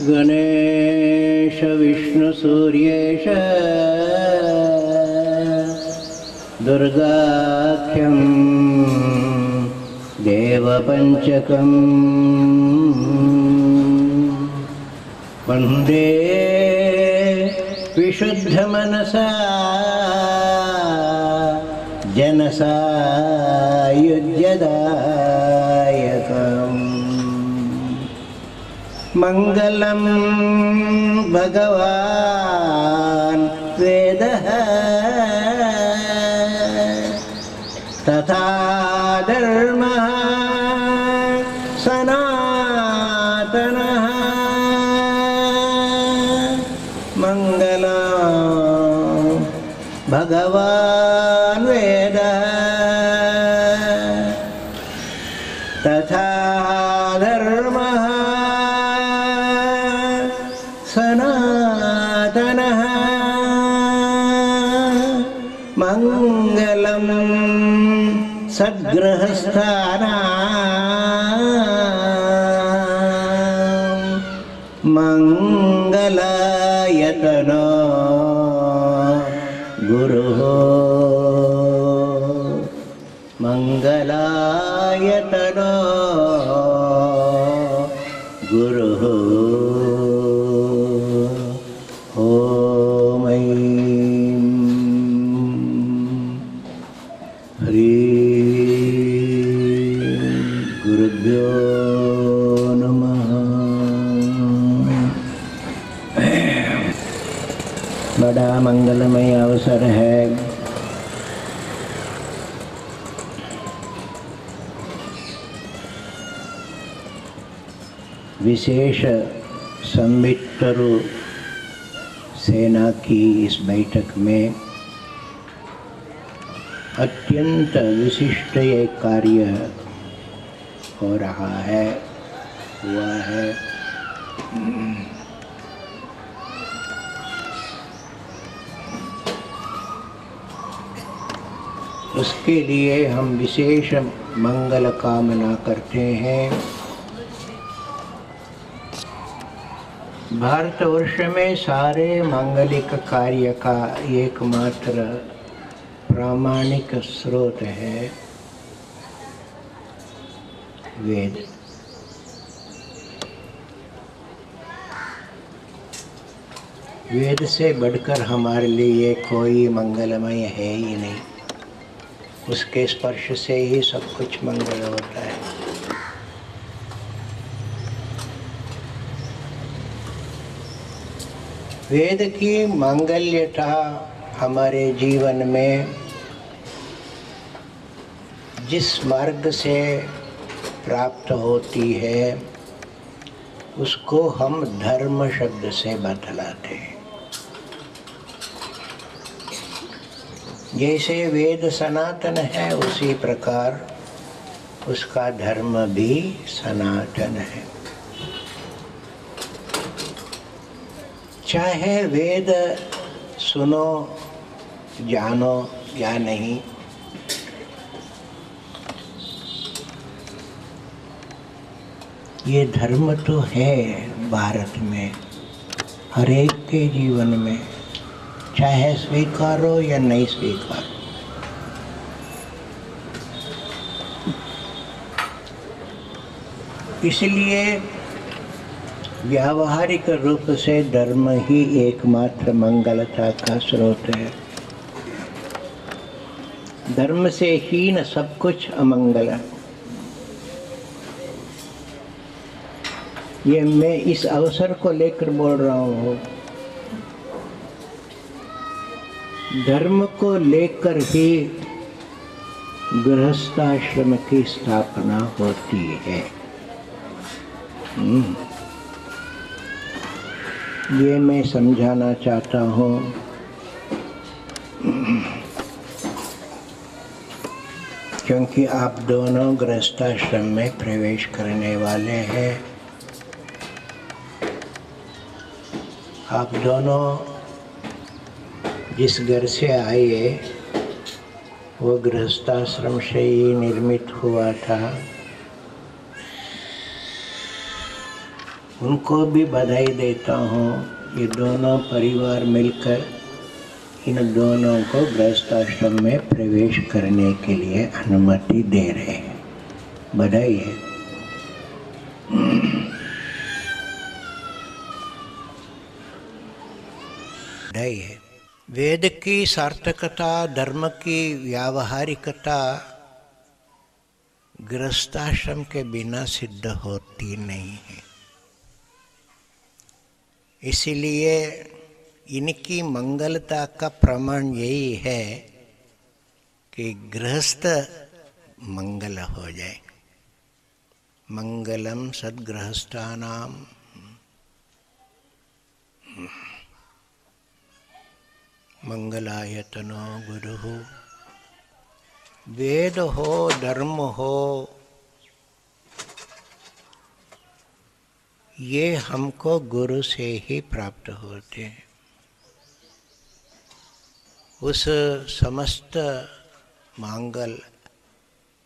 गणेश विष्णु सूर्येश दुर्गाख्यं देवपञ्चकं वन्दे विशुद्धमनसा जनसायुज्यदायकम् मंगलम भगवान वेदः तथा धर्मः सनातनः मंगलम भगवान वेदः तथा धर्मः सनातनः मंगलम सद्गृहस्थानां मंगलायतनो गुरुः मंगलायतनो गुरुः गुरुभ्यो नमः। बड़ा मंगलमय अवसर है। विशेष संबिट्टरू सेना की इस बैठक में अत्यंत विशिष्ट एक कार्य हो रहा है, हुआ है। उसके लिए हम विशेष मंगल कामना करते हैं। भारतवर्ष में सारे मांगलिक कार्य का एकमात्र प्रामाणिक स्रोत है वेद। वेद से बढ़कर हमारे लिए कोई मंगलमय है ही नहीं। उसके स्पर्श से ही सब कुछ मंगल होता है। वेद की मांगल्यता हमारे जीवन में जिस मार्ग से प्राप्त होती है उसको हम धर्म शब्द से बतलाते हैं। जैसे वेद सनातन है उसी प्रकार उसका धर्म भी सनातन है। चाहे वेद सुनो जानो या नहीं, ये धर्म तो है भारत में हर एक के जीवन में, चाहे स्वीकारो या नहीं स्वीकारो। इसलिए व्यावहारिक रूप से धर्म ही एकमात्र मंगलता का स्रोत है। धर्म से हीन सब कुछ अमंगल है। ये मैं इस अवसर को लेकर बोल रहा हूँ। धर्म को लेकर ही गृहस्थाश्रम की स्थापना होती है। ये मैं समझाना चाहता हूँ। क्योंकि आप दोनों गृहस्थाश्रम में प्रवेश करने वाले हैं। आप दोनों जिस घर से आए वो गृहस्थाश्रम से ही निर्मित हुआ था। उनको भी बधाई देता हूँ। ये दोनों परिवार मिलकर इन दोनों को गृहस्थाश्रम में प्रवेश करने के लिए अनुमति दे रहे हैं। बधाई है। बधाई है। वेद की सार्थकता, धर्म की व्यावहारिकता गृहस्थाश्रम के बिना सिद्ध होती नहीं है। इसीलिए इनकी मंगलता का प्रमाण यही है कि गृहस्थ मंगल हो जाए। मंगलम सद्गृहस्थानाम। मंगलायतनो गुरुः। वेद हो, धर्म हो, ये हमको गुरु से ही प्राप्त होते हैं। उस समस्त मंगल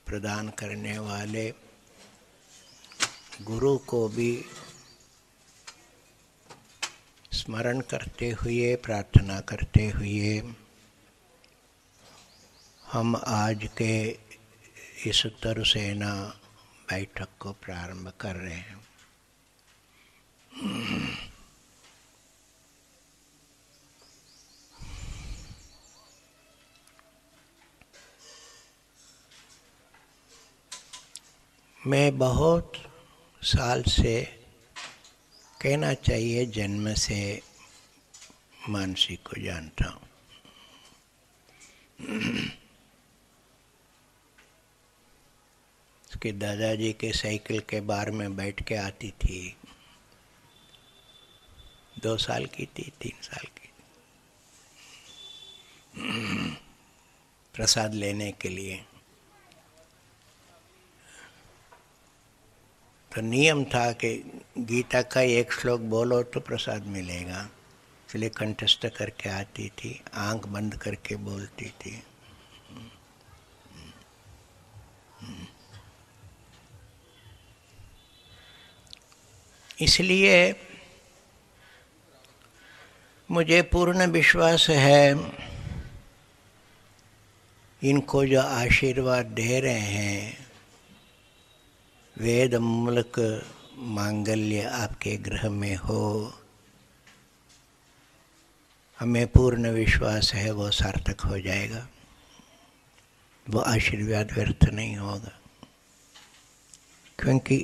प्रदान करने वाले गुरु को भी स्मरण करते हुए, प्रार्थना करते हुए हम आज के इस तरुसेना बैठक को प्रारंभ कर रहे हैं। मैं बहुत साल से, कहना चाहिए जन्म से, मानसी को जानता हूँ। उसके दादाजी के साइकिल के बार में बैठ के आती थी। 2 साल की थी, 3 साल की, प्रसाद लेने के लिए। तो नियम था कि गीता का एक श्लोक बोलो तो प्रसाद मिलेगा, इसलिए कंठस्थ करके आती थी, आंख बंद करके बोलती थी। इसलिए मुझे पूर्ण विश्वास है इनको जो आशीर्वाद दे रहे हैं, वेद मूलक मांगल्य आपके गृह में हो, हमें पूर्ण विश्वास है वो सार्थक हो जाएगा। वो आशीर्वाद व्यर्थ नहीं होगा, क्योंकि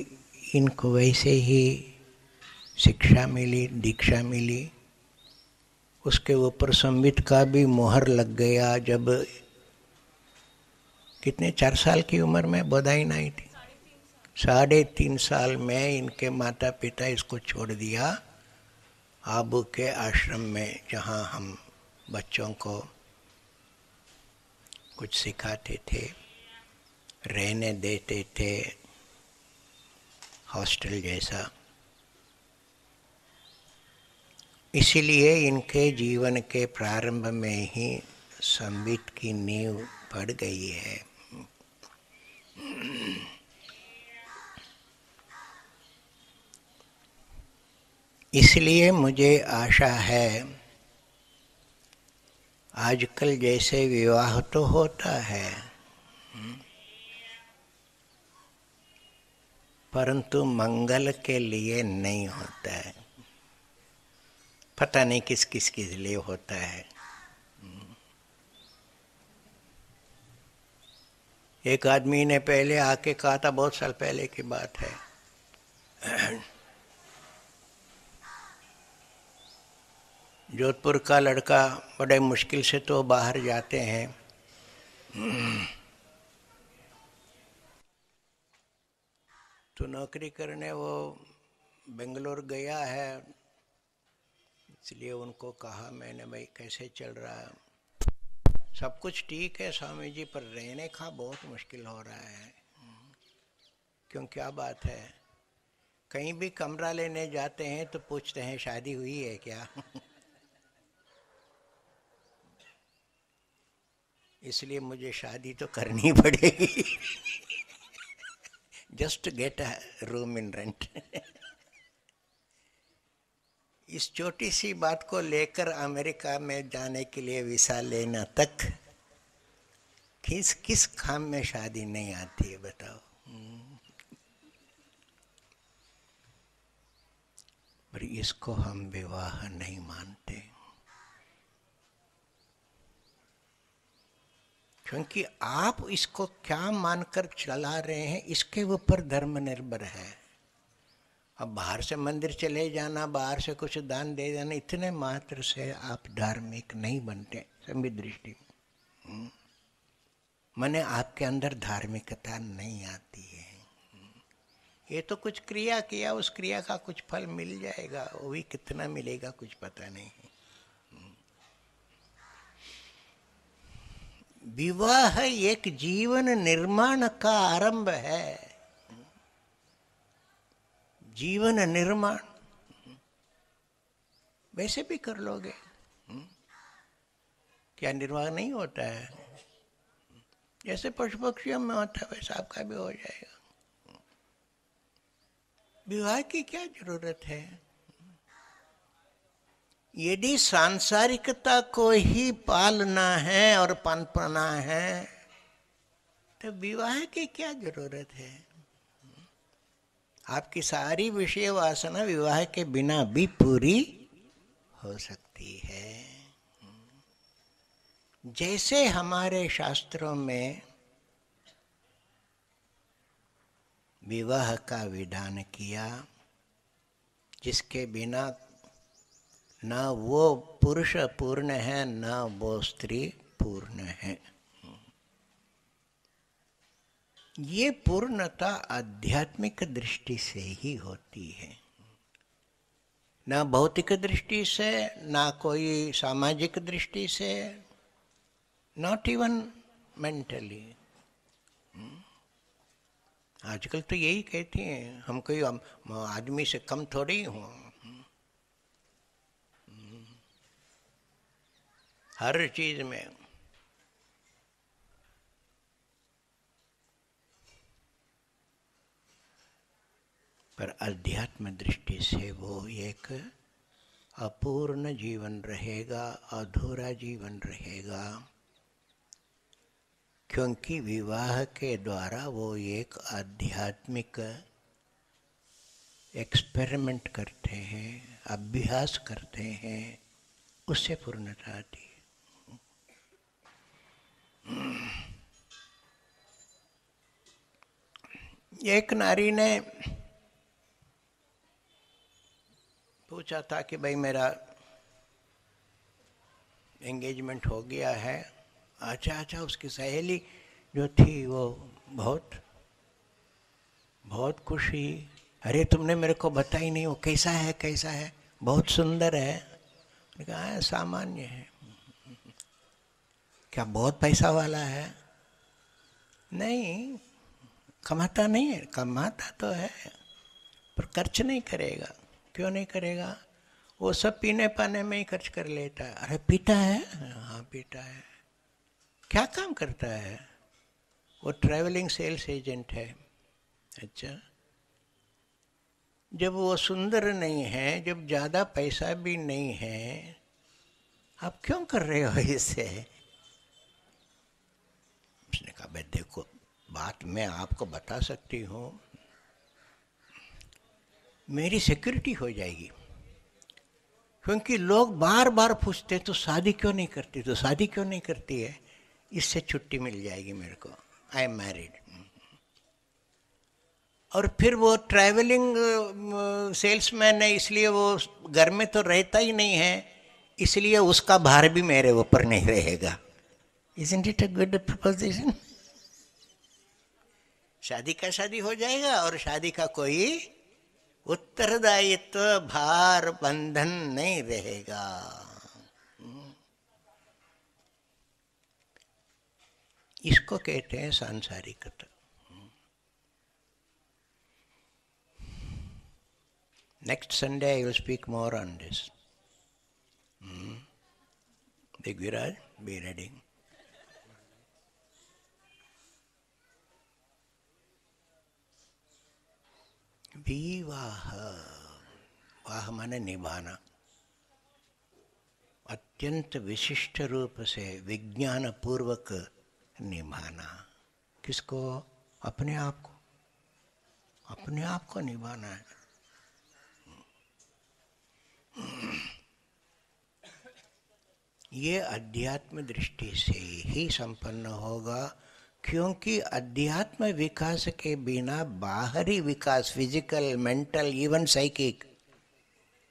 इनको वैसे ही शिक्षा मिली, दीक्षा मिली, उसके ऊपर संबित का भी मोहर लग गया। जब कितने 4 साल की उम्र में बोधायन आई थी, 3.5 साल में इनके माता पिता इसको छोड़ दिया आबू के आश्रम में, जहाँ हम बच्चों को कुछ सिखाते थे, रहने देते थे, हॉस्टल जैसा। इसीलिए इनके जीवन के प्रारंभ में ही संबित की नींव पड़ गई है। इसलिए मुझे आशा है, आजकल जैसे विवाह तो होता है, परंतु मंगल के लिए नहीं होता है। पता नहीं किस किस के लिए होता है। एक आदमी ने पहले आके कहा था, बहुत साल पहले की बात है, जोधपुर का लड़का बड़े मुश्किल से तो बाहर जाते हैं, तो नौकरी करने वो बेंगलोर गया है। इसलिए उनको कहा मैंने, भाई कैसे चल रहा है? सब कुछ ठीक है स्वामी जी, पर रहने का बहुत मुश्किल हो रहा है। क्यों, क्या बात है? कहीं भी कमरा लेने जाते हैं तो पूछते हैं शादी हुई है क्या? इसलिए मुझे शादी तो करनी पड़ेगी just get a room in rent. इस छोटी सी बात को लेकर अमेरिका में जाने के लिए वीसा लेना तक किस किस काम में शादी नहीं आती है बताओ। पर इसको हम विवाह नहीं मानते, क्योंकि आप इसको क्या मानकर चला रहे हैं इसके ऊपर धर्म निर्भर है। अब बाहर से मंदिर चले जाना, बाहर से कुछ दान दे देना, इतने मात्र से आप धार्मिक नहीं बनते सभी दृष्टि में। माने आपके अंदर धार्मिकता नहीं आती है। ये तो कुछ क्रिया किया, उस क्रिया का कुछ फल मिल जाएगा, वो भी कितना मिलेगा कुछ पता नहीं। विवाह एक जीवन निर्माण का आरंभ है, जीवन निर्माण। वैसे भी कर लोगे, क्या निर्माण नहीं होता है? जैसे पशु पक्षियों में होता है वैसा आपका भी हो जाएगा। विवाह की क्या जरूरत है? यदि सांसारिकता को ही पालना है और पनपना है तो विवाह की क्या जरूरत है? आपकी सारी विषय वासना विवाह के बिना भी पूरी हो सकती है। जैसे हमारे शास्त्रों में विवाह का विधान किया, जिसके बिना न वो पुरुष पूर्ण है न वो स्त्री पूर्ण है। ये पूर्णता आध्यात्मिक दृष्टि से ही होती है, ना भौतिक दृष्टि से, ना कोई सामाजिक दृष्टि से, नॉट इवन मेंटली। आजकल तो यही कहती हैं, हम कोई आदमी से कम थोड़ी हूँ। हर चीज में पर अध्यात्म दृष्टि से वो एक अपूर्ण जीवन रहेगा, अधूरा जीवन रहेगा, क्योंकि विवाह के द्वारा वो एक आध्यात्मिक एक्सपेरिमेंट करते हैं, अभ्यास करते हैं, उससे पूर्णता आती है। एक नारी ने पूछा था कि भाई मेरा एंगेजमेंट हो गया है। अच्छा अच्छा, उसकी सहेली जो थी वो बहुत बहुत खुश हुई। अरे तुमने मेरे को बताई नहीं, वो कैसा है कैसा है? बहुत सुंदर है। कहा सामान्य है। क्या बहुत पैसा वाला है? नहीं, कमाता नहीं है। कमाता तो है पर खर्च नहीं करेगा। क्यों नहीं करेगा? वो सब पीने पाने में ही खर्च कर लेता है। अरे पीता है? हाँ पीता है। क्या काम करता है? वो ट्रैवलिंग सेल्स एजेंट है। अच्छा, जब वो सुंदर नहीं है, जब ज़्यादा पैसा भी नहीं है, आप क्यों कर रहे हो इसे? उसने कहा भाई देखो, बात मैं आपको बता सकती हूँ, मेरी सिक्योरिटी हो जाएगी। क्योंकि लोग बार बार पूछते तो शादी क्यों नहीं करती, तो शादी क्यों नहीं करती है? इससे छुट्टी मिल जाएगी मेरे को। I am married. और फिर वो ट्रैवलिंग सेल्समैन है, इसलिए वो घर में तो रहता ही नहीं है, इसलिए उसका भार भी मेरे ऊपर नहीं रहेगा। Isn't it a good proposition? शादी का शादी हो जाएगा और शादी का कोई उत्तरदायित्व, भार, बंधन नहीं रहेगा। इसको कहते हैं सांसारिकता। Next Sunday I will speak more on this. Digviraj, be ready. विवाह, वाह माने निभाना, अत्यंत विशिष्ट रूप से विज्ञान पूर्वक निभाना। किसको? अपने आप को, अपने आप को निभाना है। ये अध्यात्म दृष्टि से ही संपन्न होगा, क्योंकि अध्यात्म विकास के बिना बाहरी विकास, फिजिकल, मेंटल, इवन साइकिक,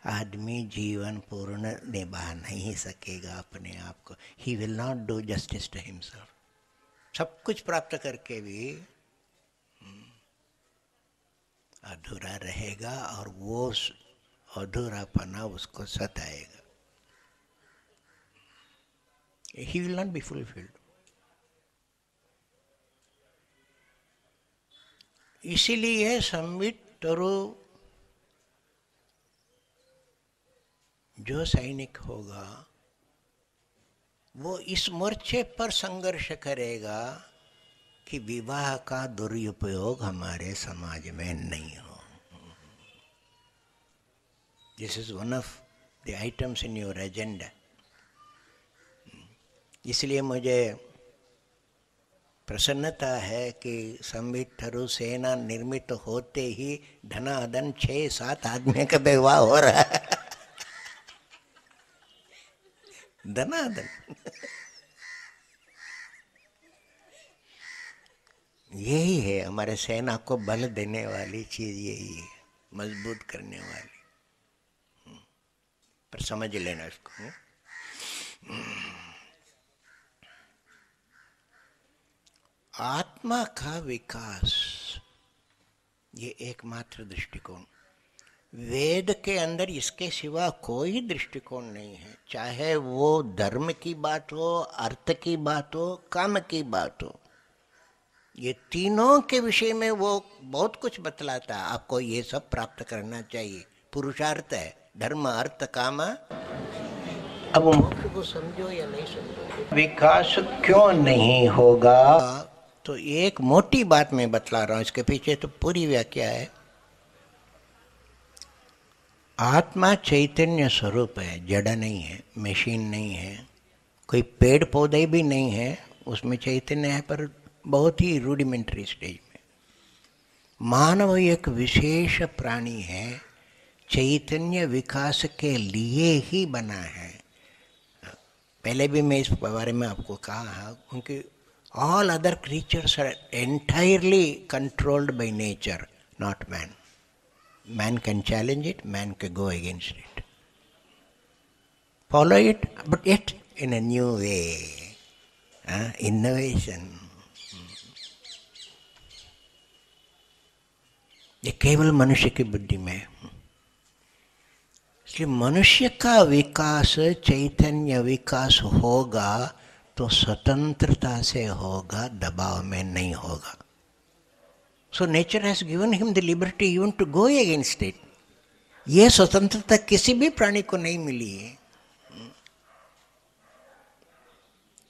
आदमी जीवन पूर्ण निभा नहीं सकेगा अपने आप को। He will not do justice to himself. सब कुछ प्राप्त करके भी अधूरा रहेगा और वो अधूरापना उसको सताएगा। He will not be fulfilled. इसीलिए संबित तरु जो सैनिक होगा वो इस मोर्चे पर संघर्ष करेगा कि विवाह का दुरुपयोग हमारे समाज में नहीं हो। This is one of the items in your agenda. इसलिए मुझे प्रसन्नता है कि संबित तरु सेना निर्मित होते ही धनाधन 6-7 आदमी का विवाह हो रहा है। धनाधन यही है हमारे सेना को बल देने वाली चीज, यही है मजबूत करने वाली। पर समझ लेना इसको। आत्मा का विकास ये एकमात्र दृष्टिकोण, वेद के अंदर इसके सिवा कोई दृष्टिकोण नहीं है। चाहे वो धर्म की बात हो, अर्थ की बात हो, काम की बात हो, ये तीनों के विषय में वो बहुत कुछ बतलाता है। आपको ये सब प्राप्त करना चाहिए, पुरुषार्थ है, धर्म अर्थ काम। अब मोक्ष को समझो या नहीं समझो, विकास क्यों नहीं होगा, तो एक मोटी बात मैं बतला रहा हूं, इसके पीछे तो पूरी व्याख्या है। आत्मा चैतन्य स्वरूप है, जड़ नहीं है, मशीन नहीं है, कोई पेड़ पौधे भी नहीं है, उसमें चैतन्य है पर बहुत ही रूडिमेंटरी स्टेज में। मानव एक विशेष प्राणी है, चैतन्य विकास के लिए ही बना है। पहले भी मैं इस बारे में आपको कहा, क्योंकि all other creatures are entirely controlled by nature, not man. Man can challenge it, man can go against it, follow it, but yet in a new way. Innovation. ये केवल मनुष्य की बुद्धि में। इसलिए मनुष्य का विकास, चैतन्य विकास होगा तो स्वतंत्रता से होगा, दबाव में नहीं होगा। So nature has given him the liberty even to go against it. ये स्वतंत्रता किसी भी प्राणी को नहीं मिली है।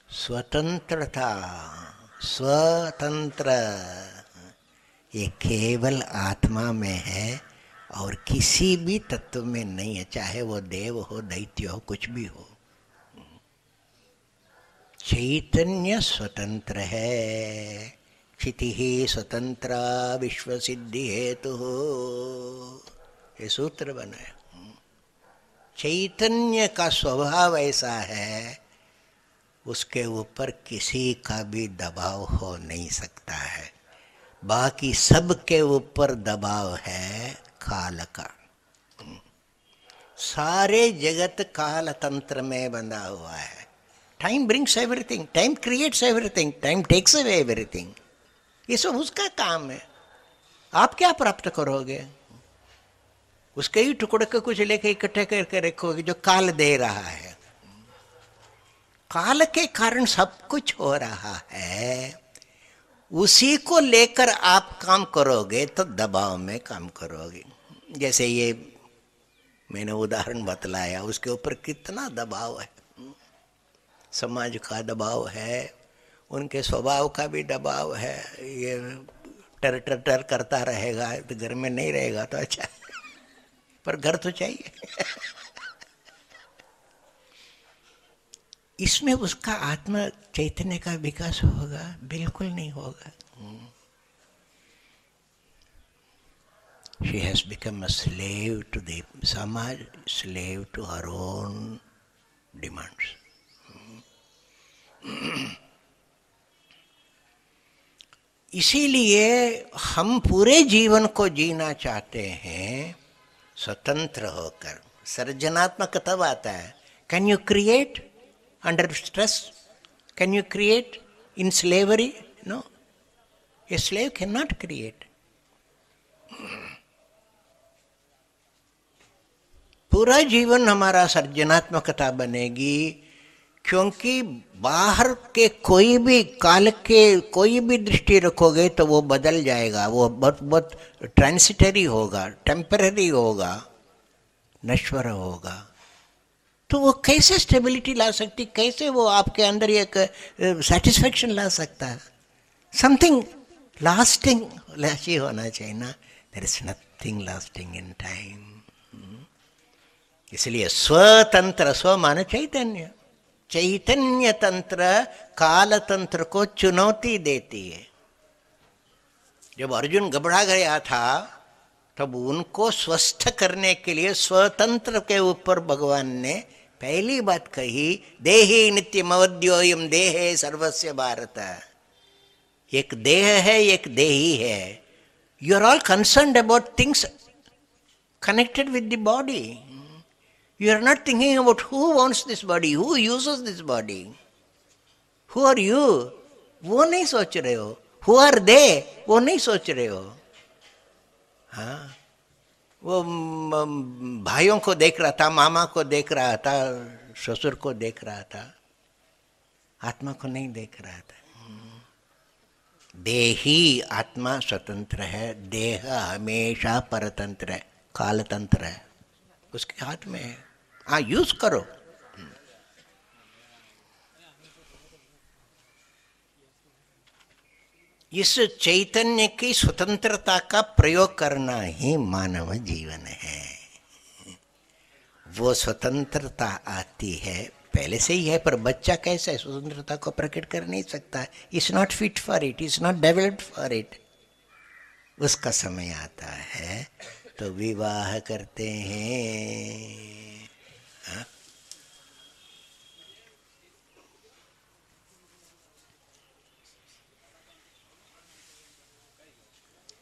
स्वतंत्रता, स्वतंत्र, ये केवल आत्मा में है और किसी भी तत्व में नहीं है, चाहे वो देव हो, दैत्य हो, कुछ भी हो। चैतन्य स्वतंत्र है। क्षितिः स्वतंत्रा विश्व सिद्धि हेतु, ये सूत्र बनाया। चैतन्य का स्वभाव ऐसा है, उसके ऊपर किसी का भी दबाव हो नहीं सकता है। बाकी सब के ऊपर दबाव है काल का। सारे जगत काल तंत्र में बंधा हुआ है। Time brings everything, time creates everything, time takes away everything. ये सब उसका काम है। आप क्या प्राप्त करोगे? उसके ही टुकड़े को कुछ लेके इकट्ठे करके रखोगे जो काल दे रहा है। काल के कारण सब कुछ हो रहा है, उसी को लेकर आप काम करोगे तो दबाव में काम करोगे। जैसे ये मैंने उदाहरण बतलाया, उसके ऊपर कितना दबाव है। समाज का दबाव है, उनके स्वभाव का भी दबाव है, ये टर टर टर करता रहेगा तो घर में नहीं रहेगा तो अच्छा, पर घर तो चाहिए। इसमें उसका आत्मा चैतन्य का विकास होगा? बिल्कुल नहीं होगा। She has become a slave to the samaj, slave to her own demands. इसीलिए हम पूरे जीवन को जीना चाहते हैं स्वतंत्र होकर। सृजनात्मक तब आता है, can you create under stress? Can you create in slavery? No, a slave can not create. पूरा जीवन हमारा सृजनात्मकता बनेगी, क्योंकि बाहर के कोई भी काल के कोई भी दृष्टि रखोगे तो वो बदल जाएगा, वो बहुत बहुत ट्रांसिटरी होगा, टेम्पररी होगा, नश्वर होगा। तो वो कैसे स्टेबिलिटी ला सकती, कैसे वो आपके अंदर एक सेटिस्फेक्शन ला सकता है? समथिंग लास्टिंग ऐसी होना चाहिए ना। There is nothing lasting in time. इसलिए स्वतंत्र, स्व माने चैतन्य, चैतन्य तंत्र काल तंत्र को चुनौती देती है। जब अर्जुन घबरा गया था तब उनको स्वस्थ करने के लिए स्वतंत्र के ऊपर भगवान ने पहली बात कही, देहि नित्यम अवध्योयम देहे सर्वस्य भारत। एक देह है, एक देही है। You are all concerned about things connected with the body. You are not thinking about who wants this body, who uses this body. Who are you? वो नहीं सोच रहे हो। Who are they? वो नहीं सोच रहे हो। हाँ, वो भाइयों को देख रहा था, मामा को देख रहा था, ससुर को देख रहा था, आत्मा को नहीं देख रहा था। देही आत्मा स्वतंत्र है, देह हमेशा परतंत्र है, कालतंत्र है, उसके हाथ में है। हाँ, यूज करो। इस चैतन्य की स्वतंत्रता का प्रयोग करना ही मानव जीवन है। वो स्वतंत्रता आती है, पहले से ही है, पर बच्चा कैसे स्वतंत्रता को प्रकट कर नहीं सकता है। It's not fit for it, it's not developed for it. उसका समय आता है तो विवाह करते हैं। हाँ?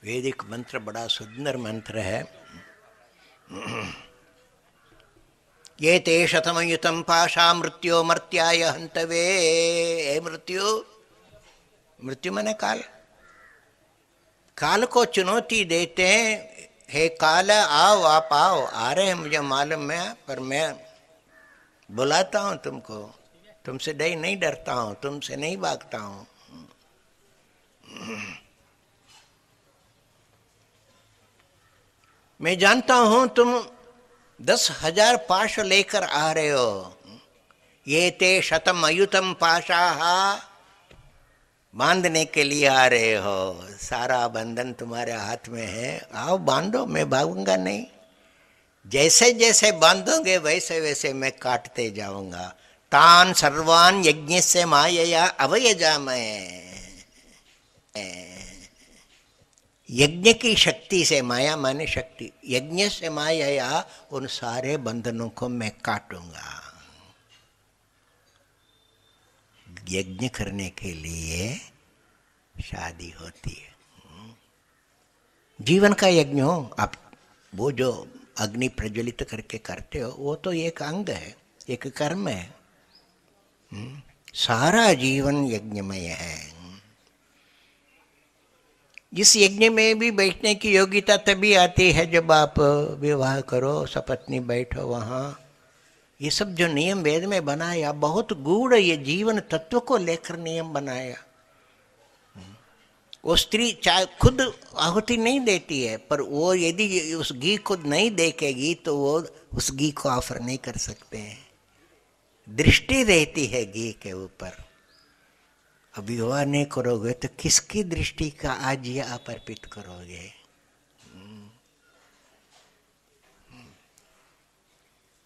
वैदिक मंत्र बड़ा सुंदर मंत्र है। ये ते शतमयुतं पाशा मृत्यो मर्त्याय हंतवे। हे मृत्यु, मृत्यु माने काल, काल को चुनौती देते हैं। हे काल आओ, आप आओ। आ रहे हैं, मुझे मालूम है, पर मैं बुलाता हूँ तुमको। तुमसे नहीं डरता हूँ, तुमसे नहीं भागता हूँ। मैं जानता हूं तुम 10,000 पाश लेकर आ रहे हो। ये ते शतम अयुतम पाशाह, बांधने के लिए आ रहे हो। सारा बंधन तुम्हारे हाथ में है, आओ बांधो, मैं भागूंगा नहीं। जैसे जैसे बांधोगे वैसे वैसे मैं काटते जाऊंगा। तान सर्वान यज्ञ से मायया अवयजा मैं। यज्ञ की शक्ति से, माया माने शक्ति, यज्ञ से माया, उन सारे बंधनों को मैं काटूंगा। यज्ञ करने के लिए शादी होती है। जीवन का यज्ञ हो आप, वो जो अग्नि प्रज्वलित करके करते हो, वो तो एक अंग है, एक कर्म है। सारा जीवन यज्ञमय है। इस यज्ञ में भी बैठने की योग्यता तभी आती है जब आप विवाह करो, सपत्नी बैठो वहाँ। ये सब जो नियम वेद में बनाया, बहुत गूढ़ ये जीवन तत्व को लेकर नियम बनाया। वो स्त्री चाहे खुद आहुति नहीं देती है, पर वो यदि उस घी को नहीं देखेगी तो वो उस घी को ऑफर नहीं कर सकते हैं। दृष्टि रहती है घी के ऊपर। अब विवाह नहीं करोगे तो किसकी दृष्टि का आज ये आप अर्पित करोगे?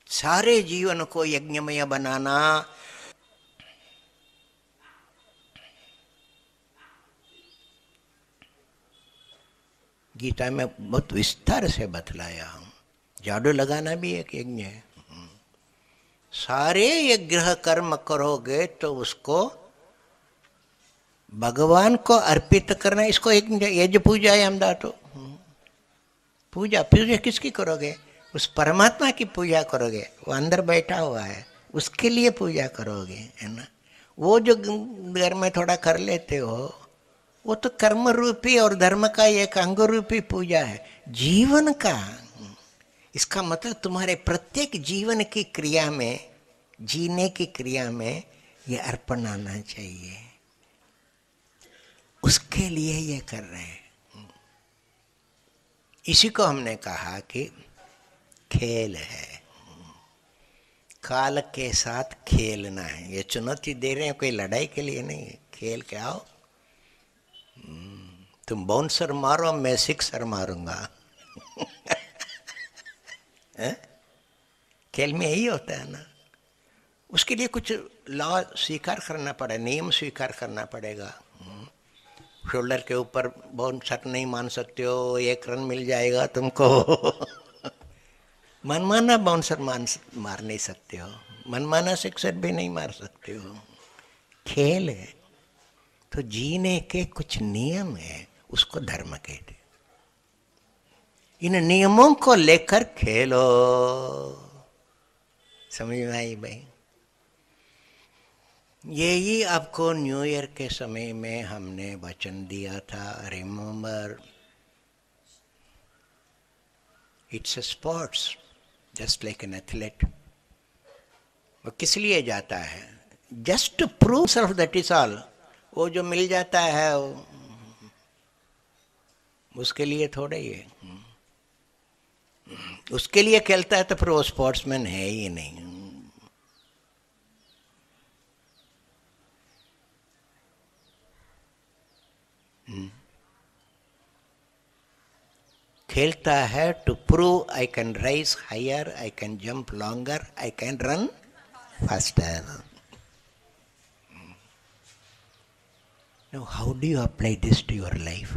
सारे जीवन को यज्ञमय बनाना, गीता में बहुत विस्तार से बतलाया हूँ। झाड़ू लगाना भी एक यज्ञ है। सारे यज्ञ कर्म करोगे तो उसको भगवान को अर्पित करना, इसको एक यज्ञ पूजा है। हम तो पूजा पूजा किसकी करोगे? उस परमात्मा की पूजा करोगे, वो अंदर बैठा हुआ है, उसके लिए पूजा करोगे, है ना। वो जो घर में थोड़ा कर लेते हो वो तो कर्म रूपी और धर्म का एक अंग रूपी पूजा है, जीवन का। इसका मतलब तुम्हारे प्रत्येक जीवन की क्रिया में, जीने की क्रिया में ये अर्पण आना चाहिए। उसके लिए ये कर रहे हैं। इसी को हमने कहा कि खेल है, काल के साथ खेलना है। ये चुनौती दे रहे हैं, कोई लड़ाई के लिए नहीं है। खेल के आओ, तुम बाउंसर मारो, मैं सिक्सर मारूंगा। खेल में यही होता है ना। उसके लिए कुछ लॉ स्वीकार करना पड़े, नियम स्वीकार करना पड़ेगा। शोल्डर के ऊपर बाउंसर नहीं मान सकते हो, 1 रन मिल जाएगा तुमको। मनमाना बाउंसर मार नहीं सकते हो, मनमाना सिक्सर भी नहीं मार सकते हो। खेल है तो जीने के कुछ नियम है, उसको धर्म कहते। इन नियमों को लेकर खेलो। समझ में आई भाई? यही आपको न्यू ईयर के समय में हमने वचन दिया था। Remember, it's a sports just like an athlete. वो किस लिए जाता है? Just to prove self, that is all. वो जो मिल जाता है उसके लिए थोड़ा ही है। उसके लिए खेलता है तो फिर वो स्पोर्ट्समैन है ही नहीं। खेलता है to prove I can rise higher, I can jump longer, I can run faster. Now, how do you apply this to your life?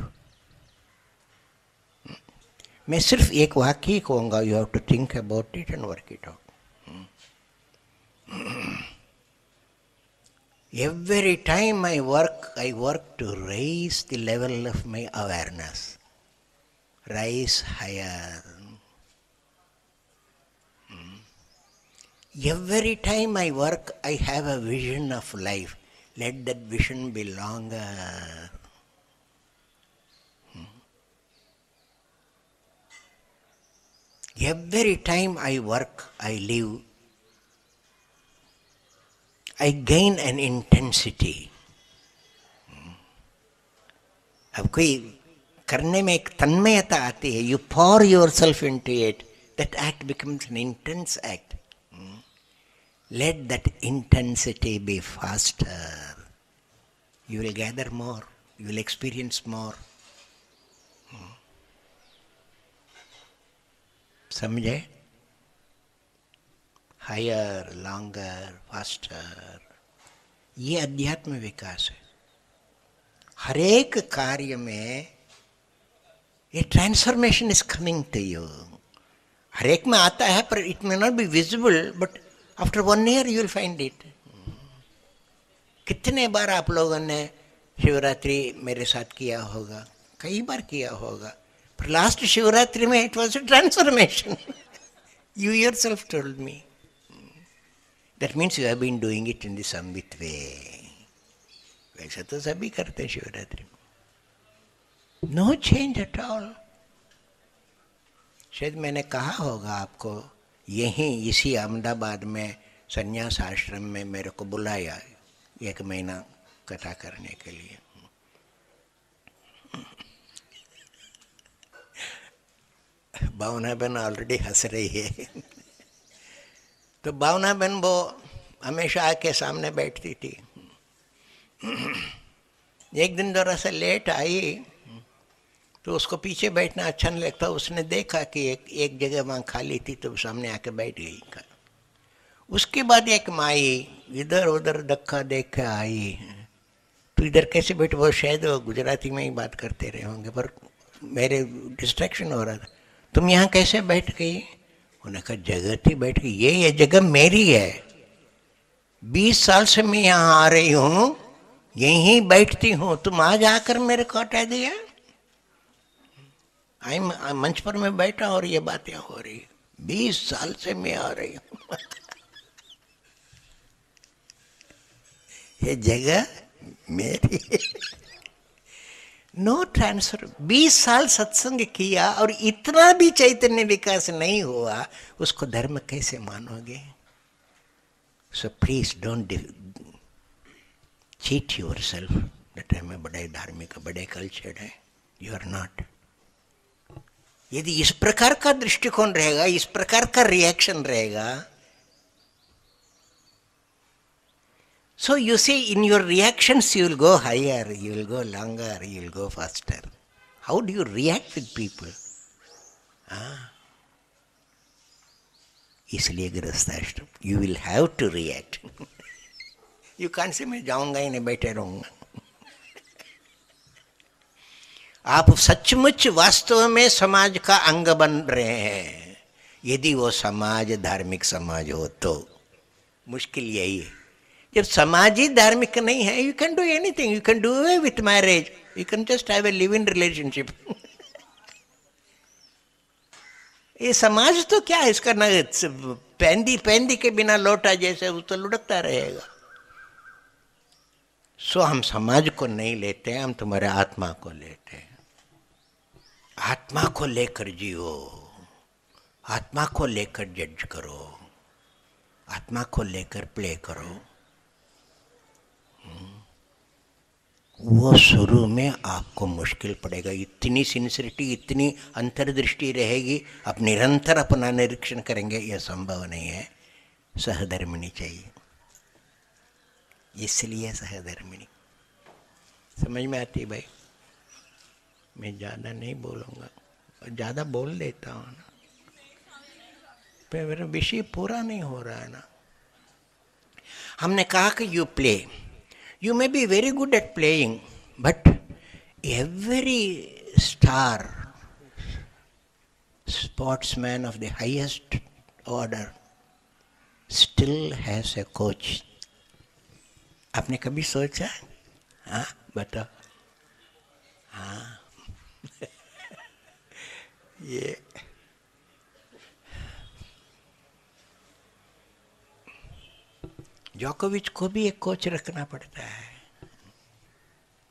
मैं सिर्फ एक वाक्य कहूँगा, you have to think about it and work it out. Every time I work to raise the level of my awareness, rise higher. Every time I work, I have a vision of life. Let that vision be longer. Every time I work, I live, I gain an intensity. अब कोई करने में एक तन्मयता आती है, you pour yourself into it, that act becomes an intense act. Let that intensity be faster. You will gather more, you will experience more. समझे? Higher, longer, faster, ये अध्यात्म विकास है। हर एक कार्य में ये transformation is coming to you. हर एक में आता है, पर it may not be visible, but after 1 year you will find it. कितने बार आप लोगों ने शिवरात्रि मेरे साथ किया होगा? कई बार किया होगा, पर लास्ट शिवरात्रि में it was a transformation. You yourself told me. That means you have been doing it in the Samvit way. वैसे तो सभी करते शिवरात्रि में। No change at all. शायद मैंने कहा होगा आपको, यहीं इसी अहमदाबाद में संन्यास आश्रम में मेरे को बुलाया 1 महीना कथा करने के लिए। भावना बहन ऑलरेडी हंस रही है। तो भावना बहन वो हमेशा आके सामने बैठती थी। एक दिन जरा सा लेट आई तो उसको पीछे बैठना अच्छा नहीं लगता, उसने देखा कि एक जगह वहाँ खाली थी तो सामने आके बैठ गई। उसके बाद एक माई इधर उधर धक्का देख के आई, तो इधर कैसे बैठे, वो शायद वो गुजराती में ही बात करते रहे होंगे पर मेरे डिस्ट्रैक्शन हो रहा था। तुम यहाँ कैसे बैठ गई? उन्होंने कहा जगह थी बैठ गई, ये जगह मेरी है, 20 साल से मैं यहाँ आ रही हूँ, यहीं बैठती हूँ, तुम आज आकर मेरे को हटा दिया। आई मंच पर मैं बैठा और ये बातें हो रही, 20 साल से मैं आ रही हूँ। ये जगह मेरी। No transfer. 20 साल सत्संग किया और इतना भी चैतन्य विकास नहीं हुआ, उसको धर्म कैसे मानोगे? So please don't cheat yourself that मैं बड़े धार्मिक बड़े कल्चर्ड है। You are not. यदि इस प्रकार का दृष्टिकोण रहेगा, इस प्रकार का रिएक्शन रहेगा, so you see, in your reactions you will go higher, you will go longer, you will go faster. How do you react with people? इसलिए गृहस्थाश्रम, you will have to react. You can't say मैं जाऊंगा ही नहीं, बैठे रहूंगा। आप सचमुच वास्तव में समाज का अंग बन रहे हैं, यदि वो समाज धार्मिक समाज हो तो। मुश्किल यही है, जब समाज ही धार्मिक नहीं है, you can do anything, you can do away with marriage, you can just have a live in relationship. ये समाज तो क्या है, इसका ना पेंदी के बिना लोटा जैसे वो तो लुढ़कता रहेगा। सो हम समाज को नहीं लेते हैं, हम तुम्हारे आत्मा को लेते हैं। आत्मा को लेकर जियो, आत्मा को लेकर जज करो, आत्मा को लेकर प्ले करो। वो शुरू में आपको मुश्किल पड़ेगा, इतनी सिंसियरिटी, इतनी अंतर्दृष्टि रहेगी, आप निरंतर अपना निरीक्षण करेंगे, यह संभव नहीं है। सहधर्मिणी चाहिए, इसलिए सहधर्मिणी। समझ में आती भाई? मैं ज़्यादा नहीं बोलूँगा, ज़्यादा बोल देता हूँ ना, पर मेरा विषय पूरा नहीं हो रहा है ना। हमने कहा कि you play, you may be very good at playing, but every star, sportsman of the highest order still has a coach. आपने कभी सोचा? हाँ बताओ। हाँ ये जोकोविच को भी एक कोच रखना पड़ता है,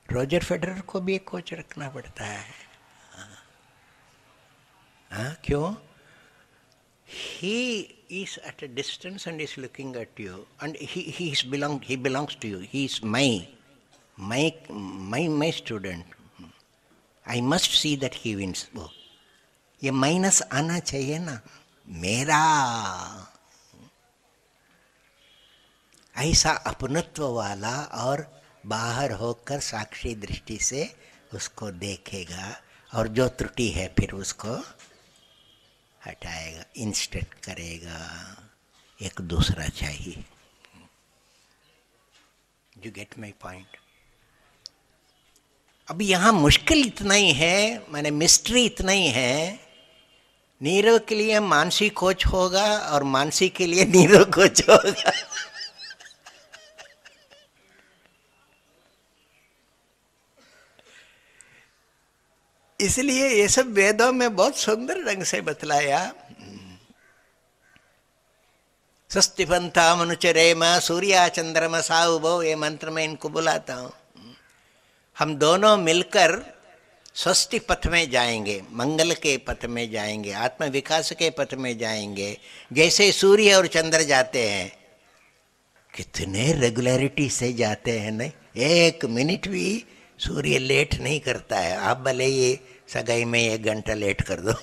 रोजर फेडरर को भी एक कोच रखना पड़ता है। हाँ क्यों? He is at a distance and is looking at you, and he belongs to you. He is my student. I must see that he wins. वो ये माइनस आना चाहिए ना, मेरा। ऐसा अपनत्व वाला और बाहर होकर साक्षी दृष्टि से उसको देखेगा, और जो त्रुटि है फिर उसको हटाएगा, इंस्टेट करेगा। एक दूसरा चाहिए। You get my point? अब यहाँ मुश्किल इतना ही है, माने मिस्ट्री इतना ही है, नीरव के लिए मानसी कोच होगा और मानसी के लिए नीरव कोच होगा। इसलिए ये सब वेदों में बहुत सुंदर ढंग से बतलाया। स्वस्ति पंथा मनुचरेम सूर्या चंद्रमा साउभौ, ये मंत्र में इनको बुलाता हूँ। हम दोनों मिलकर स्वस्ति पथ में जाएंगे, मंगल के पथ में जाएंगे, आत्म विकास के पथ में जाएंगे, जैसे सूर्य और चंद्र जाते हैं। कितने रेगुलरिटी से जाते हैं, नहीं? 1 मिनट भी सूर्य लेट नहीं करता है। आप भले ये सगाई में 1 घंटा लेट कर दो।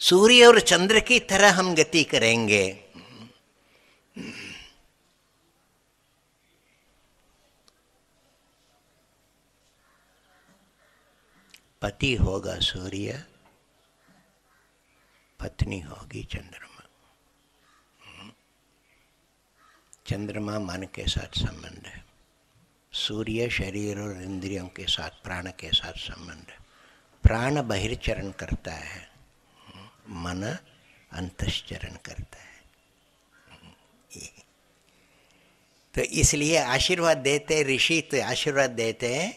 सूर्य और चंद्र की तरह हम गति करेंगे। पति होगा सूर्य, पत्नी होगी चंद्रमा। चंद्रमा मन के साथ संबंध है, सूर्य शरीर और इंद्रियों के साथ, प्राण के साथ संबंध है। प्राण बहिर्चरण करता है, मन अंतश्चरण करता है। तो इसलिए आशीर्वाद देते ऋषि, तो आशीर्वाद देते हैं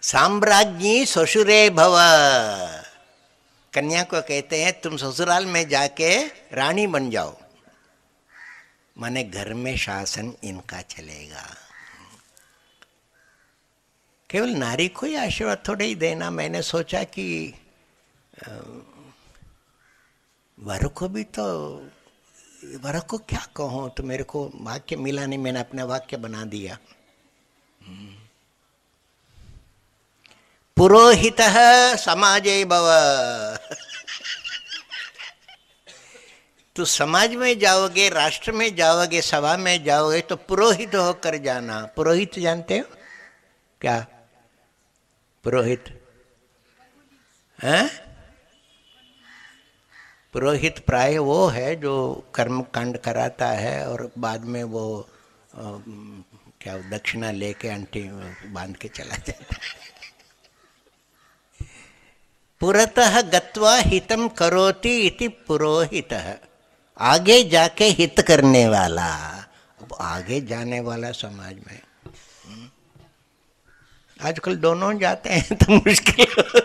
साम्राज्ञी ससुरे भव। कन्या को कहते हैं तुम ससुराल में जाके रानी बन जाओ, माने घर में शासन इनका चलेगा। केवल नारी को ही आशीर्वाद थोड़े ही देना, मैंने सोचा कि वर को भी, तो वर को क्या कहूँ, तो मेरे को वाक्य मिला नहीं, मैंने अपना वाक्य बना दिया। पुरोहितः समाजे भव। तो समाज में जाओगे, राष्ट्र में जाओगे, सभा में जाओगे तो पुरोहित होकर जाना। पुरोहित जानते हो क्या? पुरोहित हैं? पुरोहित प्राय वो है जो कर्म कांड कराता है और बाद में वो क्या दक्षिणा लेके अंटी बांध के चला जाता है। पुरतः गत्वा हितम करोति इति पुरोहितः, आगे जाके हित करने वाला। अब आगे जाने वाला समाज में आजकल दोनों जाते हैं तो मुश्किल हो,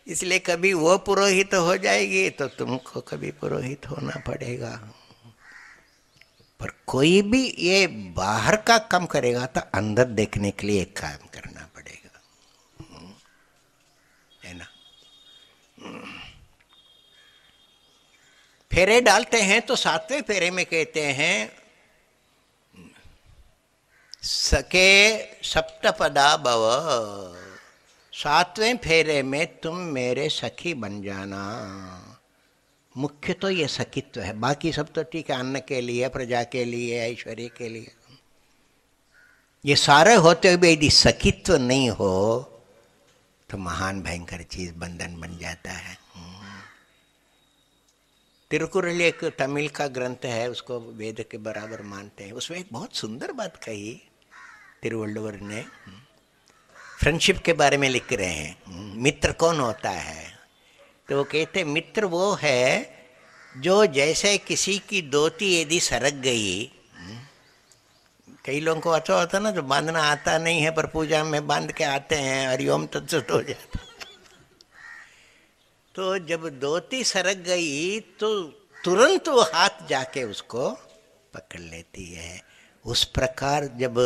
इसलिए कभी वो पुरोहित हो जाएगी तो तुमको कभी पुरोहित होना पड़ेगा। पर कोई भी ये बाहर का काम करेगा तो अंदर देखने के लिए एक काम करना पड़ेगा, है ना। फेरे डालते हैं तो 7वें फेरे में कहते हैं सके सप्तपदा भव। 7वें फेरे में तुम मेरे सखी बन जाना। मुख्य तो ये सखित्व है, बाकी सब तो ठीक है, अन्न के लिए, प्रजा के लिए, ऐश्वर्य के लिए, ये सारे होते हुए यदि सखित्व नहीं हो तो महान भयंकर चीज बंधन बन जाता है। तिरुकुरल एक तमिल का ग्रंथ है, उसको वेद के बराबर मानते हैं। उसमें एक बहुत सुंदर बात कही तिरुवल्लुवर ने, फ्रेंडशिप के बारे में लिख रहे हैं। मित्र कौन होता है? तो वो कहते मित्र वो है जो जैसे किसी की धोती यदि सरक गई, कई लोगों को अच्छा होता ना जो बांधना आता नहीं है पर पूजा में बांध के आते हैं, हरिओम तत्सत हो जाता। तो जब धोती सरक गई तो तुरंत वो हाथ जाके उसको पकड़ लेती है। उस प्रकार जब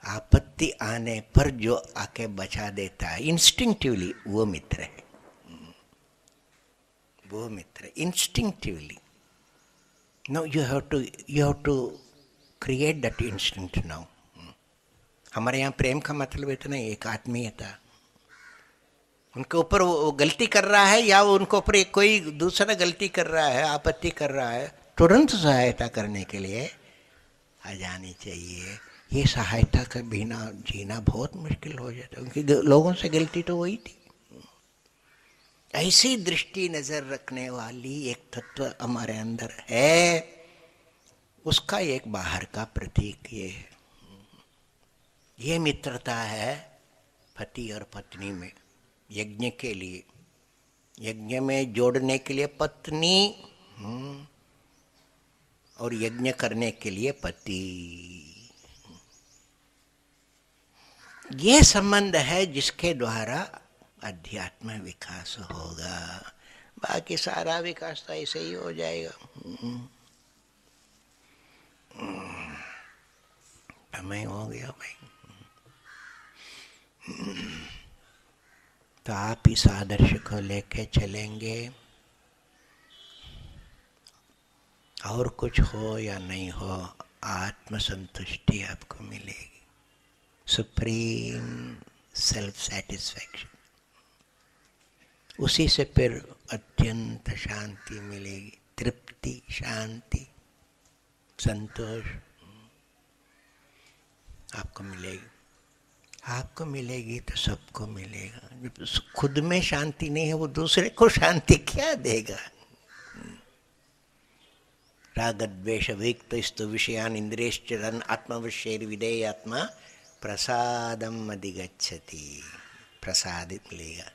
आपत्ति आने पर जो आके बचा देता है इंस्टिंक्टिवली, वो मित्र है। वो मित्र instinctively. No you have to create that instinct now. हमारे यहाँ प्रेम का मतलब इतना एक आत्मीयता। उनके ऊपर वो गलती कर रहा है या उनके ऊपर कोई दूसरा गलती कर रहा है, आपत्ति कर रहा है, तुरंत सहायता करने के लिए आ जानी चाहिए। ये सहायता का बिना जीना बहुत मुश्किल हो जाता है, क्योंकि लोगों से गलती तो वही थी। ऐसी दृष्टि नजर रखने वाली एक तत्व हमारे अंदर है, उसका एक बाहर का प्रतीक ये है। ये मित्रता है पति और पत्नी में। यज्ञ के लिए, यज्ञ में जोड़ने के लिए पत्नी और यज्ञ करने के लिए पति। ये संबंध है जिसके द्वारा अध्यात्म विकास होगा। बाकी सारा विकास तो ऐसे ही हो जाएगा। समय हो गया भाई। तो आप इस आदर्श को लेके चलेंगे, और कुछ हो या नहीं हो, आत्मसंतुष्टि आपको मिलेगी, सुप्रीम सेल्फ सेटिस्फैक्शन। उसी से फिर अत्यंत शांति मिलेगी, तृप्ति, शांति, संतोष आपको मिलेगी। आपको मिलेगी तो सबको मिलेगा। जब खुद में शांति नहीं है, वो दूसरे को शांति क्या देगा? राग द्वेष विक्त स्तु विषयान इंद्रियश्चरन् आत्मवश्यैर् विधेयात्मा प्रसादम अधिगच्छति। प्रसाद मिलेगा।